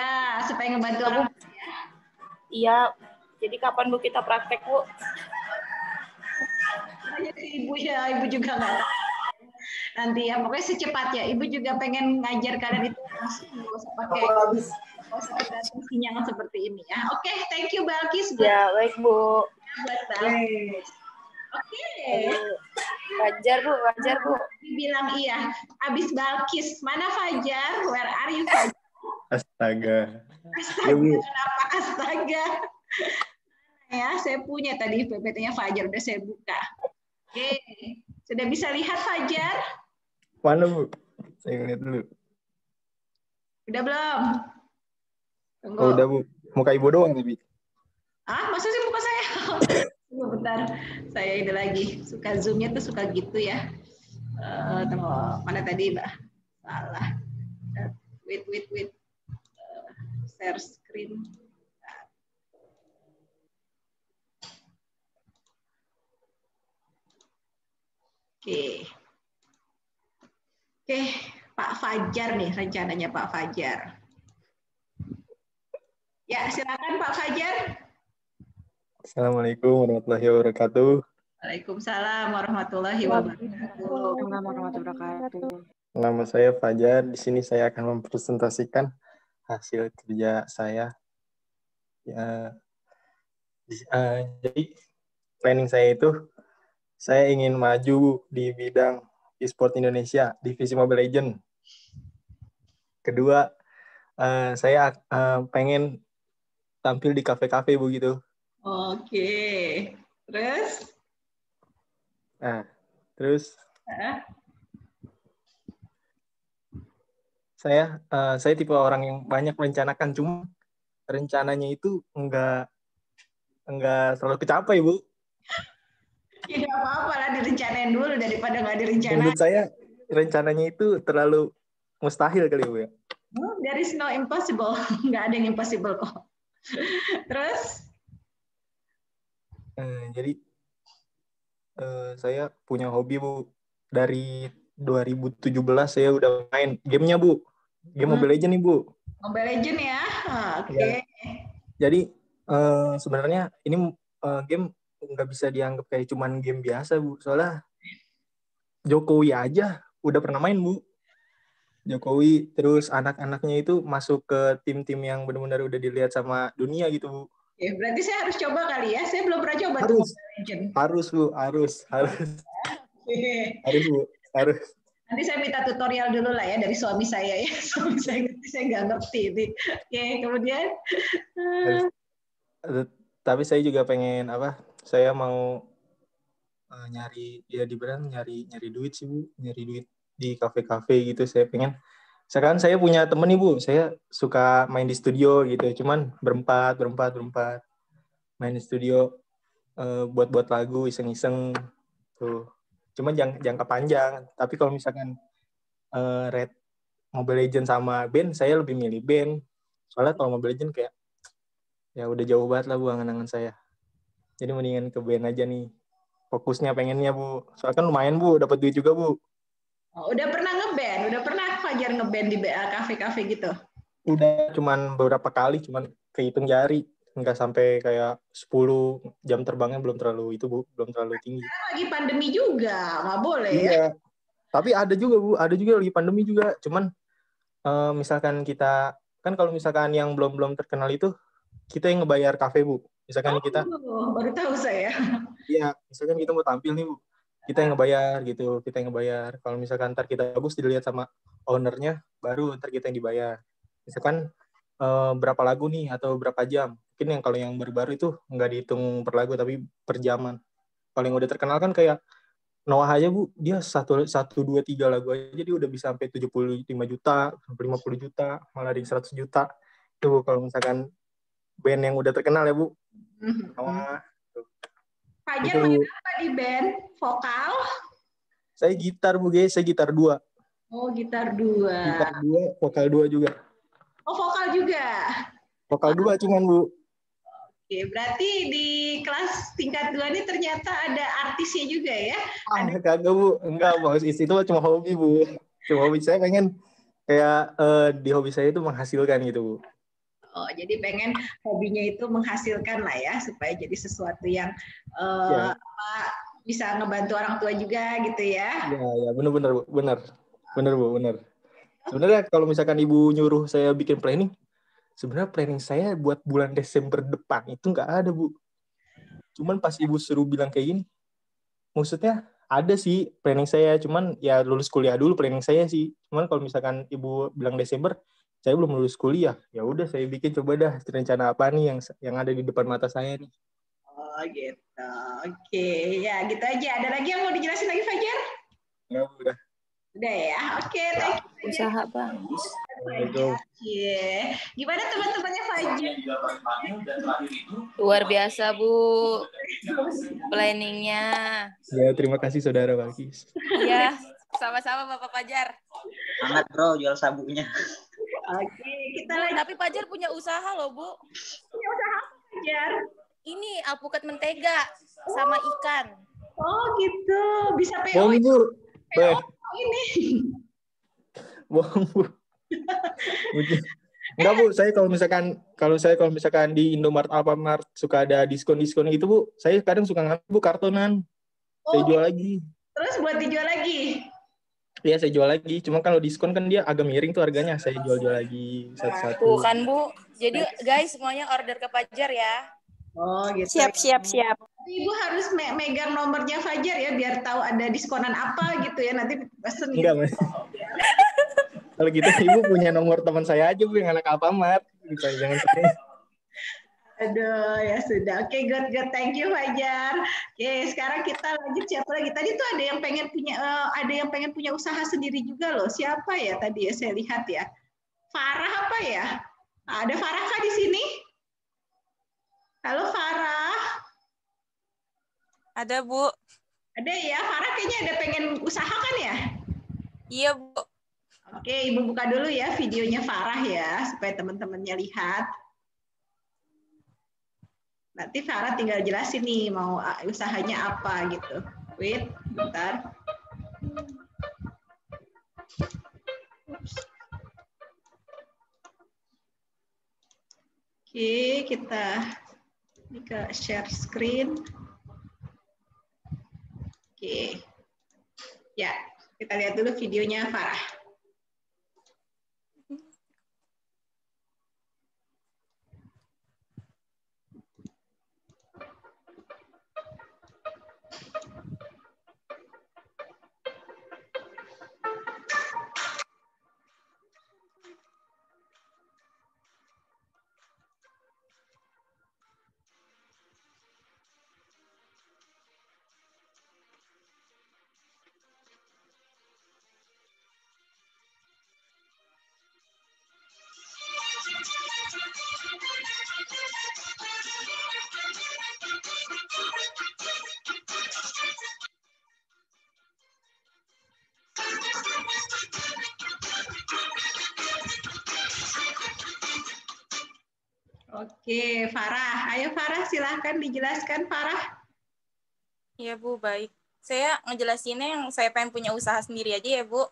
S1: supaya ngebantu orang ya.
S2: Iya. Jadi kapan Bu kita praktek Bu?
S1: Ibu ya, Ibu juga nggak tahu. Nanti ya, pokoknya secepatnya. Ibu juga pengen ngajar kalian itu langsung, nggak usah pakai, nggak usah kita sinyal seperti ini ya. Oke, thank you Balkis.
S2: Ya, baik Bu.
S1: Buat Balkis. Oke.
S2: Wajar Bu.
S1: Dibilang iya. Abis Balkis, mana Fajar? Where are you Fajar?
S9: Astaga.
S1: Astaga, kenapa astaga? Ya, saya punya tadi PPT-nya Fajar, udah saya buka. Oke, sudah bisa lihat Fajar?
S9: Mana Bu? Saya lihat dulu.
S1: Udah belum? Tunggu.
S9: Oh, udah Bu. Muka Ibu doang tapi.
S1: Masa sih muka saya? Tunggu bentar, saya ini lagi. Suka zoom-nya tuh suka gitu ya. Tunggu, mana tadi Mbak? Salah. Wait. Share screen. Oke, Pak Fajar nih rencananya Pak Fajar. Ya, silakan Pak Fajar.
S9: Assalamualaikum warahmatullahi wabarakatuh.
S1: Waalaikumsalam warahmatullahi wabarakatuh.
S9: Nama saya Fajar. Di sini saya akan mempresentasikan hasil kerja saya. Jadi planning saya itu, saya ingin maju di bidang e-sport Indonesia, divisi Mobile Legends. Kedua, saya pengen tampil di kafe-kafe begitu.
S1: Oke. Terus?
S9: Saya tipe orang yang banyak merencanakan, cuma rencananya itu enggak selalu kecapai, Bu.
S1: Ya nggak apa-apa lah, direncanain dulu daripada nggak direncanain.
S9: Menurut saya rencananya itu terlalu mustahil kali, Bu ya.
S1: There is no impossible. Nggak ada yang impossible kok. Terus?
S9: Jadi saya punya hobi, Bu. Dari 2017 saya udah main gamenya, Bu. Game Mobile Legends nih, Bu.
S1: Mobile Legends ya? Oke.
S9: Jadi sebenarnya ini game nggak bisa dianggap kayak cuman game biasa, Bu. Soalnya Jokowi aja udah pernah main, Bu. Jokowi, terus anak-anaknya itu masuk ke tim-tim yang benar-benar udah dilihat sama dunia gitu, Bu.
S1: Ya, berarti saya harus coba kali ya. Saya belum pernah coba
S9: Harus,
S1: Mobile Legends.
S9: Harus, Bu. Harus, Bu. Harus.
S1: Nanti saya minta tutorial dulu lah ya dari suami saya ya. Suami saya ngerti, saya nggak ngerti ini. Oke, kemudian.
S9: Tapi saya juga pengen saya mau nyari duit sih, Bu, nyari duit di kafe-kafe gitu. Saya pengen, sekarang saya punya temen nih, Bu, saya suka main di studio gitu, cuman berempat main di studio, buat lagu iseng-iseng tuh, cuman jangka panjang. Tapi kalau misalkan Red Mobile Legends sama band, saya lebih milih band, soalnya kalau Mobile Legends kayak ya udah jauh banget lah, Bu, angan-angan saya. Jadi mendingan ke band aja nih. Fokusnya pengennya, Bu. Soalnya kan lumayan, Bu, dapat duit juga, Bu.
S1: Oh, udah pernah ngeband? Udah pernah Fajar ngeband di kafe-kafe gitu?
S9: Udah, cuman beberapa kali, cuman kehitung jari. Nggak sampai kayak 10 jam terbangnya, belum terlalu itu, Bu. Belum terlalu tinggi.
S1: Sekarang lagi pandemi juga, nggak boleh
S9: iya.
S1: Ya?
S9: Tapi ada juga, Bu. Ada juga lagi pandemi juga. Cuman misalkan kita, kan kalau misalkan yang belum terkenal itu, kita yang ngebayar kafe, Bu. Misalkan kita
S1: baru tahu saya.
S9: Iya, misalkan kita mau tampil nih, Bu. Kita yang ngebayar gitu, Kalau misalkan ntar kita bagus dilihat sama ownernya, baru ntar kita yang dibayar. Misalkan berapa lagu nih atau berapa jam. Mungkin kalau yang baru-baru itu nggak dihitung per lagu tapi per jaman. Kalau yang udah terkenal kan kayak Noah aja, Bu, dia 1, 2, 3 lagu aja dia udah bisa sampai 75 juta, sampai 50 juta, malah ada 100 juta. Itu, Bu, kalau misalkan band yang udah terkenal ya, Bu.
S1: Fajar main apa di band? Vokal?
S9: Saya gitar, Bu, saya gitar 2.
S1: Oh, gitar 2.
S9: Gitar 2, vokal 2 juga.
S1: Oh, vokal juga?
S9: Vokal 2 cuman, Bu.
S1: Oke, berarti di kelas tingkat 2 ini ternyata ada artisnya juga ya?
S9: Kagak, Bu. Enggak, Bu. Itu cuma hobi, Bu. Cuma hobi. Saya pengen kayak di hobi saya itu menghasilkan gitu, Bu.
S1: Oh, jadi pengen hobinya itu menghasilkan lah ya, supaya jadi sesuatu yang bisa ngebantu orang tua juga gitu ya.
S9: Ya, benar. Sebenarnya kalau misalkan Ibu nyuruh saya bikin planning, sebenarnya planning saya buat bulan Desember depan itu nggak ada, Bu. Cuman pas Ibu suruh bilang kayak gini, maksudnya ada sih planning saya, cuman ya lulus kuliah dulu planning saya sih. Cuman kalau misalkan Ibu bilang Desember, saya belum lulus kuliah, ya udah saya bikin coba dah rencana apa nih yang ada di depan mata saya nih.
S1: Oh gitu, oke ya gitu aja. Ada lagi yang mau dijelasin lagi Fajar?
S9: Nggak, udah.
S1: Udah ya, oke. Thank you.
S2: Usaha Bang.
S1: Yeah. Gimana teman-temannya Fajar?
S2: Luar biasa Bu, planningnya.
S9: Ya terima kasih saudara Balkis.
S2: Iya, sama-sama Bapak Fajar.
S8: Semangat bro, jual sabuknya.
S1: Oke, kita lagi.
S2: Tapi Fajar punya usaha loh Bu.
S1: Punya usaha apa Fajar?
S2: Ini alpukat mentega sama ikan.
S1: Oh gitu, bisa PO.
S9: Bombur.
S1: PO ini.
S9: Bombur. Enggak Bu, saya kalau misalkan di Indomaret, Alfamart suka ada diskon gitu Bu, saya kadang suka ngambil Bu kartonan. Saya jual lagi.
S1: Terus buat dijual lagi?
S9: Iya, saya jual lagi. Cuma kalau diskon kan dia agak miring tuh harganya. Saya jual lagi satu-satu.
S2: Tuh kan Bu. Jadi guys semuanya order ke Fajar ya.
S1: Oh gitu.
S4: Siap.
S1: Ibu harus megang nomornya Fajar ya biar tahu ada diskonan apa gitu ya, nanti pesen.
S9: Enggak, Mas. Kalau gitu Ibu punya nomor teman saya aja Bu yang anak Alfamart. Jangan saya.
S1: Aduh, ya sudah. Oke, good. Thank you Fajar. Oke, sekarang kita lanjut siapa lagi? Tadi tuh ada yang pengen punya usaha sendiri juga loh. Siapa ya tadi ya saya lihat ya? Farah apa ya? Ada Farah kah di sini? Halo Farah.
S2: Ada Bu.
S1: Ada ya, Farah kayaknya ada pengen usaha kan ya?
S2: Iya Bu.
S1: Oke, Ibu buka dulu ya videonya Farah ya, supaya teman-temannya lihat. Nanti Farah tinggal jelasin nih mau usahanya apa gitu. Wait, bentar. Oke, kita share screen. Oke. Ya, kita lihat dulu videonya Farah. Oke, Farah. Ayo Farah, silahkan dijelaskan Farah.
S2: Iya Bu, baik. Saya ngejelasinnya yang saya pengen punya usaha sendiri aja ya Bu.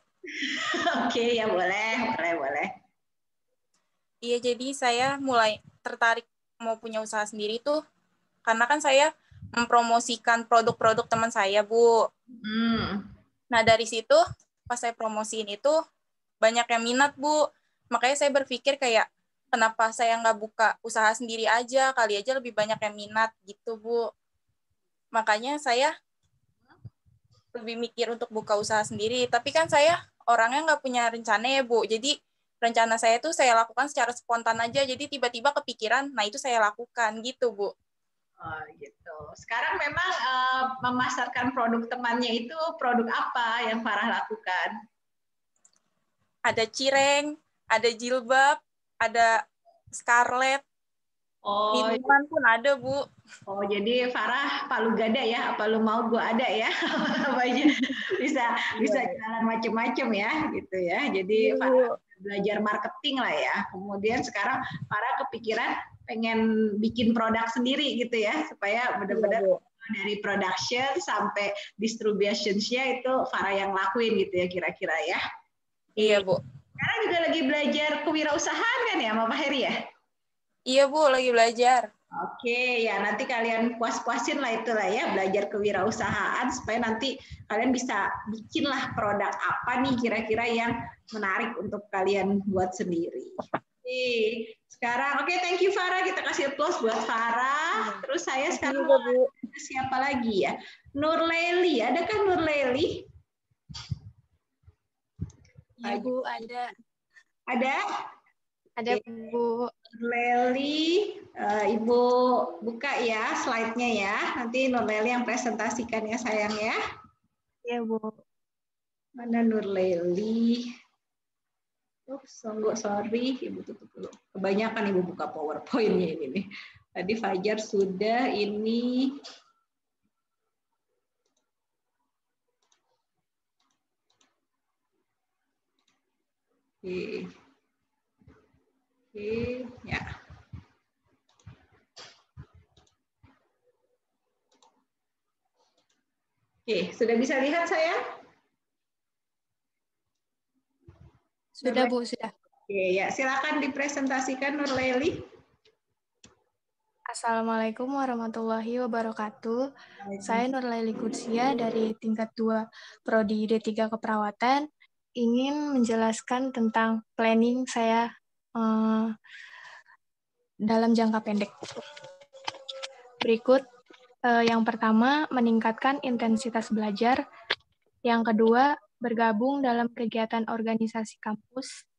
S1: Oke, ya boleh.
S2: Iya, jadi saya mulai tertarik mau punya usaha sendiri tuh karena kan saya mempromosikan produk-produk teman saya Bu. Nah dari situ pas saya promosiin itu banyak yang minat Bu. Makanya saya berpikir kayak kenapa saya nggak buka usaha sendiri aja, kali aja lebih banyak yang minat gitu Bu. Makanya saya lebih mikir untuk buka usaha sendiri. Tapi kan saya orangnya nggak punya rencana ya Bu. Jadi rencana saya tuh saya lakukan secara spontan aja. Jadi tiba-tiba kepikiran, nah itu saya lakukan gitu Bu.
S1: Oh gitu. Sekarang memang memasarkan produk temannya itu produk apa yang Farah lakukan?
S2: Ada cireng, ada jilbab, ada scarlet, minuman pun ada Bu.
S1: Oh jadi Farah palu gada ya, apa lu mau gua ada ya, bisa jalan macam-macam ya, gitu ya. Jadi Farah belajar marketing lah ya. Kemudian sekarang Farah kepikiran pengen bikin produk sendiri gitu ya, supaya benar-benar dari production sampai distribution-nya itu Farah yang lakuin gitu ya kira-kira ya.
S2: Iya Bu.
S1: Sekarang juga lagi belajar kewirausahaan kan ya, sama Pak Heri ya?
S2: Iya Bu, lagi belajar.
S1: Oke, ya nanti kalian puas-puasin lah itulah ya, belajar kewirausahaan supaya nanti kalian bisa bikinlah produk apa nih kira-kira yang menarik untuk kalian buat sendiri. Oke, sekarang thank you Farah, kita kasih applause buat Farah. Terus saya sekarang mau siapa lagi ya? Nurleli, adakah Nurleli?
S6: Ya Bu, ada.
S1: Ada?
S6: Ada Bu.
S1: Nurleli, Ibu buka ya slide-nya ya. Nanti Nurleli yang presentasikan ya sayang ya.
S6: Iya Bu.
S1: Mana Nurleli? Sorry, Ibu tutup dulu. Kebanyakan Ibu buka PowerPoint-nya ini nih. Tadi Fajar sudah ini. Oke, ya. Oke, sudah bisa lihat saya?
S6: Sudah Bu, sudah.
S1: Oke, ya silakan dipresentasikan Nurleli.
S6: Assalamualaikum warahmatullahi wabarakatuh. Saya Nurleli Kutsia dari tingkat 2 Prodi D3 Keperawatan. Ingin menjelaskan tentang planning saya dalam jangka pendek. Berikut, yang pertama, meningkatkan intensitas belajar. Yang kedua, bergabung dalam kegiatan organisasi kampus.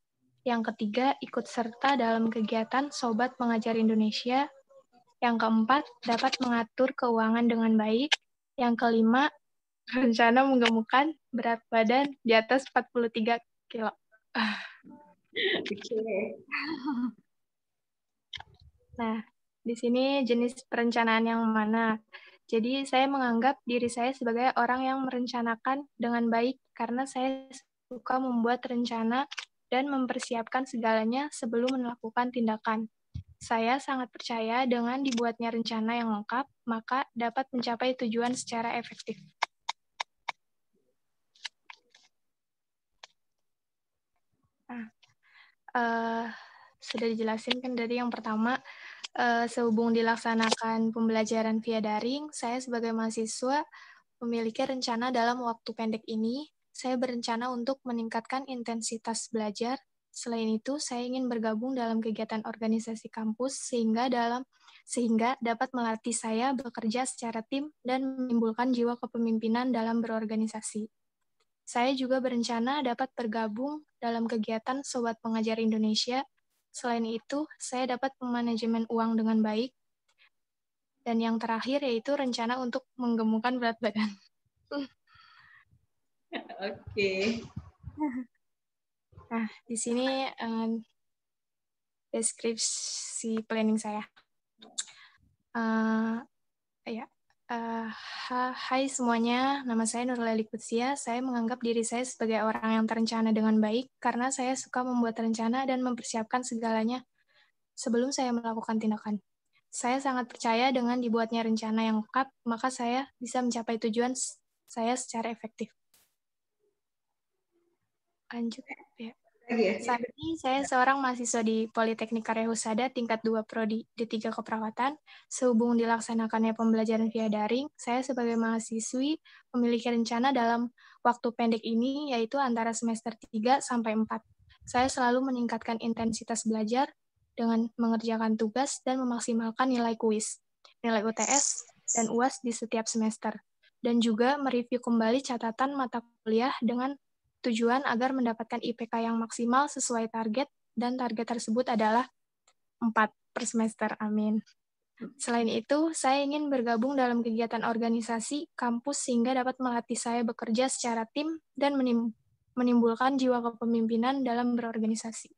S6: Yang ketiga, ikut serta dalam kegiatan Sobat Pengajar Indonesia. Yang keempat, dapat mengatur keuangan dengan baik. Yang kelima, rencana menggemukkan berat badan di atas 43 kilo. Nah, di sini jenis perencanaan yang mana? Jadi, saya menganggap diri saya sebagai orang yang merencanakan dengan baik karena saya suka membuat rencana dan mempersiapkan segalanya sebelum melakukan tindakan. Saya sangat percaya dengan dibuatnya rencana yang lengkap, maka dapat mencapai tujuan secara efektif. Sudah dijelasin kan dari yang pertama, sehubung dilaksanakan pembelajaran via daring, saya sebagai mahasiswa memiliki rencana dalam waktu pendek ini. Saya berencana untuk meningkatkan intensitas belajar. Selain itu, saya ingin bergabung dalam kegiatan organisasi kampus sehingga dapat melatih saya bekerja secara tim dan menimbulkan jiwa kepemimpinan dalam berorganisasi. Saya juga berencana dapat bergabung dalam kegiatan Sobat Pengajar Indonesia. Selain itu, saya dapat memanajemen uang dengan baik. Dan yang terakhir yaitu rencana untuk menggemukkan berat badan.
S1: Oke.
S6: Nah, di sini deskripsi planning saya. Hai semuanya, nama saya Nurleli Kutsia. Saya menganggap diri saya sebagai orang yang terencana dengan baik karena saya suka membuat rencana dan mempersiapkan segalanya sebelum saya melakukan tindakan. Saya sangat percaya dengan dibuatnya rencana yang lengkap, maka saya bisa mencapai tujuan saya secara efektif. Lanjut ya. Saat ini saya seorang mahasiswa di Politeknik Karya Husada tingkat 2 Prodi D3 Keperawatan. Sehubung dilaksanakannya pembelajaran via daring, saya sebagai mahasiswi memiliki rencana dalam waktu pendek ini, yaitu antara semester 3 sampai 4. Saya selalu meningkatkan intensitas belajar dengan mengerjakan tugas dan memaksimalkan nilai kuis, nilai UTS, dan UAS di setiap semester. Dan juga mereview kembali catatan mata kuliah dengan tujuan agar mendapatkan IPK yang maksimal sesuai target, dan target tersebut adalah 4 per semester. Amin. Selain itu, saya ingin bergabung dalam kegiatan organisasi kampus sehingga dapat melatih saya bekerja secara tim dan menimbulkan jiwa kepemimpinan dalam berorganisasi.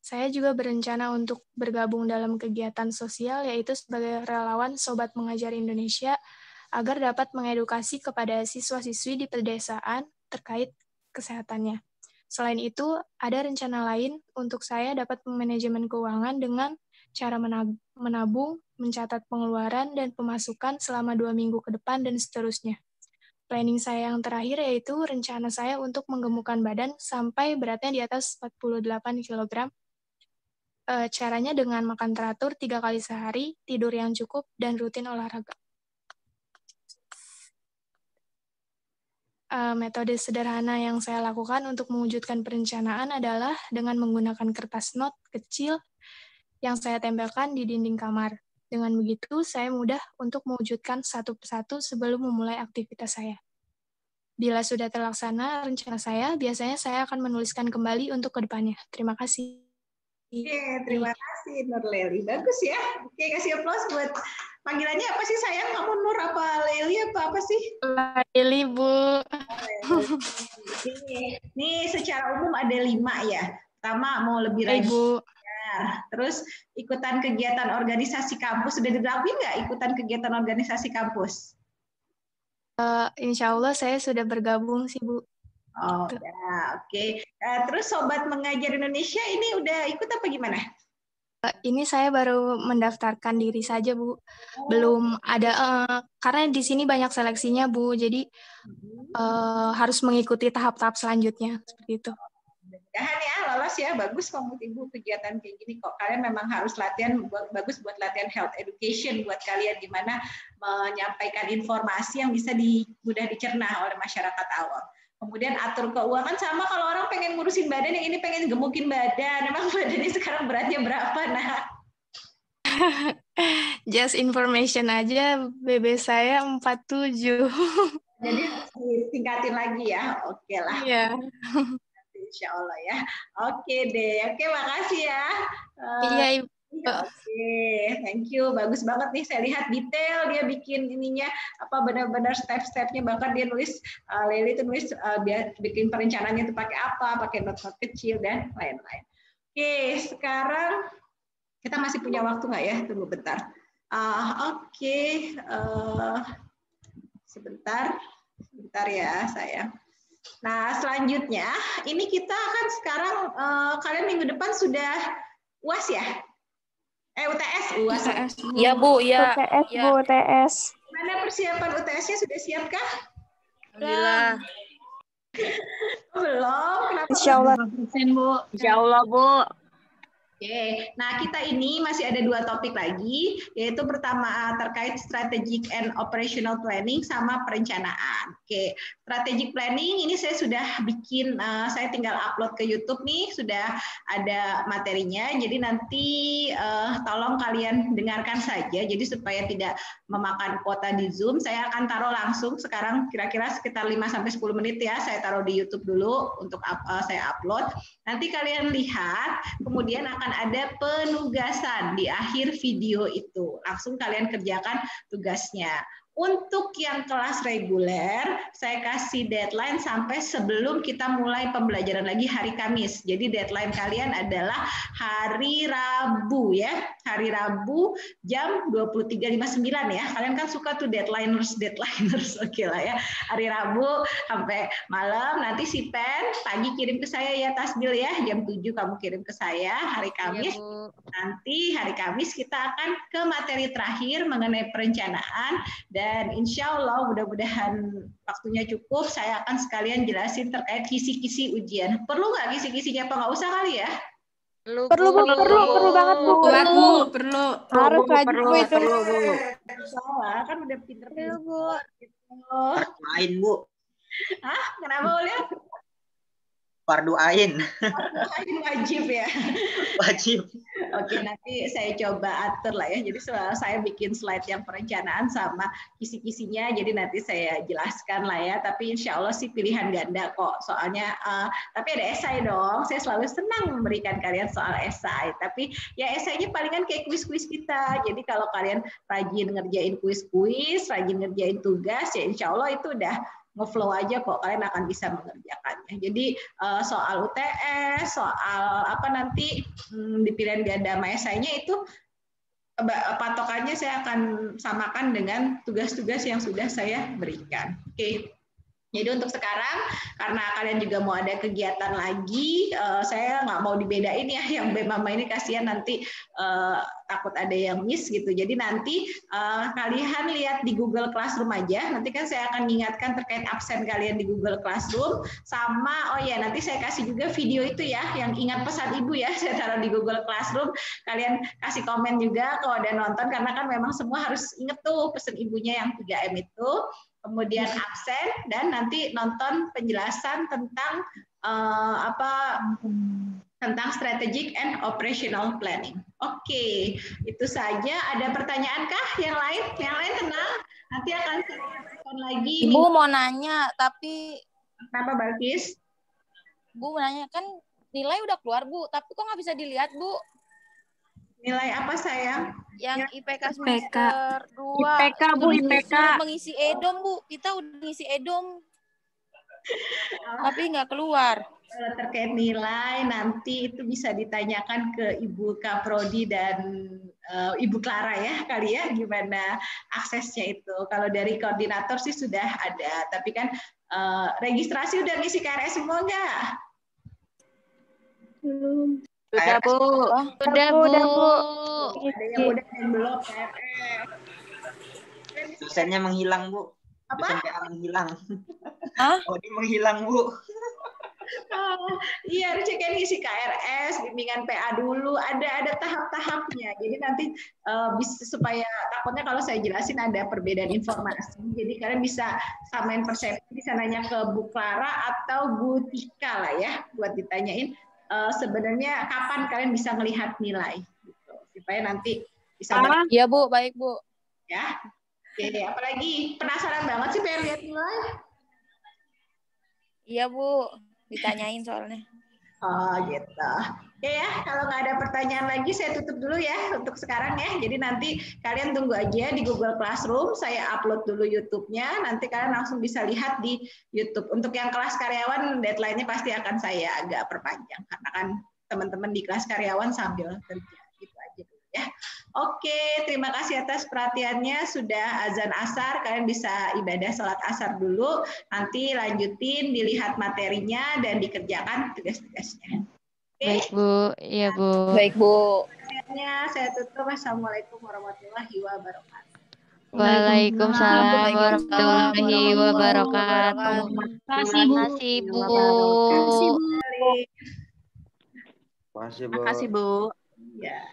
S6: Saya juga berencana untuk bergabung dalam kegiatan sosial, yaitu sebagai relawan Sobat Pengajar Indonesia, agar dapat mengedukasi kepada siswa-siswi di pedesaan terkait kesehatannya. Selain itu, ada rencana lain untuk saya dapat memanajemen keuangan dengan cara menabung, mencatat pengeluaran dan pemasukan selama 2 minggu ke depan, dan seterusnya. Planning saya yang terakhir yaitu rencana saya untuk menggemukkan badan sampai beratnya di atas 48 kg.
S10: Caranya dengan makan teratur 3 kali sehari, tidur yang cukup, dan rutin olahraga. Metode sederhana yang saya lakukan untuk mewujudkan perencanaan adalah dengan menggunakan kertas not kecil yang saya tempelkan di dinding kamar. Dengan begitu, saya mudah untuk mewujudkan satu persatu sebelum memulai aktivitas saya. Bila sudah terlaksana rencana saya, biasanya saya akan menuliskan kembali untuk ke depannya. Terima kasih.
S1: Oke, terima kasih Nur Leli. Bagus ya. Oke, kasih aplaus buat panggilannya apa sih sayang? Kamu Nur apa Leli apa sih?
S10: Leli, Bu.
S1: Nih secara umum ada 5 ya. Pertama mau lebih rajin.
S10: Bu.
S1: Terus ikutan kegiatan organisasi kampus. Sudah dilakuin nggak ikutan kegiatan organisasi kampus?
S10: Insya Allah saya sudah bergabung sih, Bu.
S1: Oh ya, oke. Terus Sobat Mengajar Indonesia ini udah ikut apa gimana?
S10: Ini saya baru mendaftarkan diri saja, Bu. Belum ada, karena di sini banyak seleksinya, Bu. Jadi harus mengikuti tahap-tahap selanjutnya, seperti itu.
S1: Mudah-mudahan ya lolos ya, bagus kamu Ibu kegiatan kayak gini kok. Kalian memang harus latihan, bagus buat latihan health education buat kalian gimana menyampaikan informasi yang bisa mudah dicerna oleh masyarakat awam. Kemudian atur keuangan sama kalau orang pengen ngurusin badan, yang ini pengen gemukin badan. Emang badannya sekarang beratnya berapa, Nak?
S10: Just information aja, BB saya 47.
S1: Jadi harus ditingkatin lagi ya. Oke lah.
S10: Iya.
S1: Insya Allah ya. Oke deh. Oke, makasih ya.
S10: Iya, Ibu.
S1: Oke, thank you. Bagus banget nih. Saya lihat detail dia bikin ininya apa benar-benar step-stepnya. Bahkan dia nulis Leli itu nulis dia bikin perencanaannya itu pakai apa, pakai not-not kecil dan lain-lain. Oke, sekarang kita masih punya waktu nggak ya? Tunggu bentar. Oke, sebentar ya saya. Nah, selanjutnya ini kita akan sekarang kalian minggu depan sudah UAS ya? UTS.
S2: Iya, Bu, ya.
S11: UTS, Bu, UTS.
S1: Mana persiapan UTS-nya sudah siapkah?
S2: Alhamdulillah.
S1: Belum. Kenapa?
S11: Insya Allah.
S4: Bu. Insya Allah, Bu.
S1: Oke, nah kita ini masih ada 2 topik lagi, yaitu pertama terkait strategic and operational planning sama perencanaan. Oke, strategic planning ini saya sudah bikin, saya tinggal upload ke YouTube nih, sudah ada materinya, jadi nanti tolong kalian dengarkan saja, jadi supaya tidak memakan kuota di Zoom, saya akan taruh langsung sekarang kira-kira sekitar 5-10 menit ya, saya taruh di YouTube dulu untuk saya upload, nanti kalian lihat, kemudian akan ada penugasan di akhir video itu. Langsung kalian kerjakan tugasnya. Untuk yang kelas reguler, saya kasih deadline sampai sebelum kita mulai pembelajaran lagi hari Kamis. Jadi deadline kalian adalah hari Rabu ya. Hari Rabu jam 23.59 ya. Kalian kan suka tuh deadliners. Oke lah ya. Hari Rabu sampai malam, nanti si Pen pagi kirim ke saya ya Tasbil ya. Jam 7 kamu kirim ke saya. Hari Kamis. Ya, nanti hari Kamis kita akan ke materi terakhir mengenai perencanaan. Dan insya Allah mudah-mudahan waktunya cukup, saya akan sekalian jelasin terkait kisi-kisi ujian. Perlu nggak kisi-kisinya apa nggak usah kali ya?
S11: Perlu banget Bu.
S6: Perlu.
S11: Harus wajib Bu itu.
S4: Perlu, Bu.
S1: Soalnya kan udah pinter.
S11: Perlu Bu.
S8: Fardu ain, Bu.
S1: Hah? Kenapa boleh?
S8: Fardu ain.
S1: Wajib ya.
S8: Wajib.
S1: Oke, nanti saya coba atur lah ya. Jadi saya bikin slide yang perencanaan sama kisi-kisinya. Jadi nanti saya jelaskan lah ya. Tapi insya Allah sih pilihan ganda kok. Soalnya, tapi ada esai dong. Saya selalu senang memberikan kalian soal esai. Tapi ya esainya palingan kayak kuis-kuis kita. Jadi kalau kalian rajin ngerjain kuis-kuis, rajin ngerjain tugas, ya insya Allah itu udah nge-flow aja kok, kalian akan bisa mengerjakannya. Jadi soal UTS, soal apa nanti di pilihan ganda sama esainya itu patokannya saya akan samakan dengan tugas-tugas yang sudah saya berikan. Oke. Jadi untuk sekarang, karena kalian juga mau ada kegiatan lagi, saya nggak mau dibedain ya, yang B Mama ini kasihan nanti takut ada yang miss gitu. Jadi nanti kalian lihat di Google Classroom aja. Nanti kan saya akan mengingatkan terkait absen kalian di Google Classroom. Sama, oh ya nanti saya kasih juga video itu ya, yang ingat pesan ibu ya, saya taruh di Google Classroom. Kalian kasih komen juga kalau udah nonton, karena kan memang semua harus inget tuh pesan ibunya yang 3M itu. Kemudian absen dan nanti nonton penjelasan tentang tentang strategic and operational planning. Oke, itu saja. Ada pertanyaan kah yang lain? Yang lain tenang. Nanti akan saya sampaikan lagi.
S2: Ibu mau nanya, tapi
S1: kenapa Balkis?
S2: Bu mau nanya, kan nilai udah keluar Bu, tapi kok nggak bisa dilihat Bu?
S1: Nilai apa sayang?
S2: Yang IPK semester 2.
S6: IPK Bu, IPK.
S2: Mengisi EDOM Bu, kita udah ngisi EDOM. Tapi nggak keluar.
S1: Kalau terkait nilai nanti itu bisa ditanyakan ke Ibu Kaprodi dan Ibu Clara ya kali ya, gimana aksesnya itu. Kalau dari koordinator sih sudah ada, tapi kan registrasi udah ngisi KRS semua nggak?
S4: Belum. Sudah Bu.
S3: Udah Bu.
S1: Ada yang udah yang belum KRS.
S8: Dosennya menghilang Bu.
S1: Apa?
S8: Dosen PA menghilang.
S2: Hah?
S8: Oh, dia menghilang Bu.
S1: Iya, harusnya kan ngisi KRS, bimbingan PA dulu, ada tahap-tahapnya. Jadi nanti bisa, supaya takutnya kalau saya jelasin ada perbedaan informasi. Jadi kalian bisa samain persepsi, bisa nanya ke Bu Clara atau Bu Tika lah ya, buat ditanyain sebenarnya kapan kalian bisa melihat nilai, gitu. Supaya nanti bisa.
S2: Iya Bu, baik Bu.
S1: Ya. Oke, apalagi penasaran banget sih pengen lihat nilai.
S2: Iya Bu. Ditanyain soalnya.
S1: Oh gitu. Oke ya, kalau nggak ada pertanyaan lagi saya tutup dulu ya untuk sekarang ya. Jadi nanti kalian tunggu aja di Google Classroom, saya upload dulu YouTube-nya, nanti kalian langsung bisa lihat di YouTube. Untuk yang kelas karyawan deadline-nya pasti akan saya agak perpanjang karena kan teman-teman di kelas karyawan sambil kerja gitu aja dulu ya. Oke, terima kasih atas perhatiannya. Sudah azan asar, kalian bisa ibadah sholat asar dulu. Nanti lanjutin, dilihat materinya, dan dikerjakan tugas-tugasnya.
S3: Baik Bu, iya Bu.
S2: Baik Bu.
S1: Saya tutup. Wassalamualaikum warahmatullahi wabarakatuh.
S3: Waalaikumsalam warahmatullahi wabarakatuh.
S4: Terima kasih Bu.
S3: Terima kasih Bu.
S7: Makasih Bu.
S4: Makasih Bu.
S1: Ya.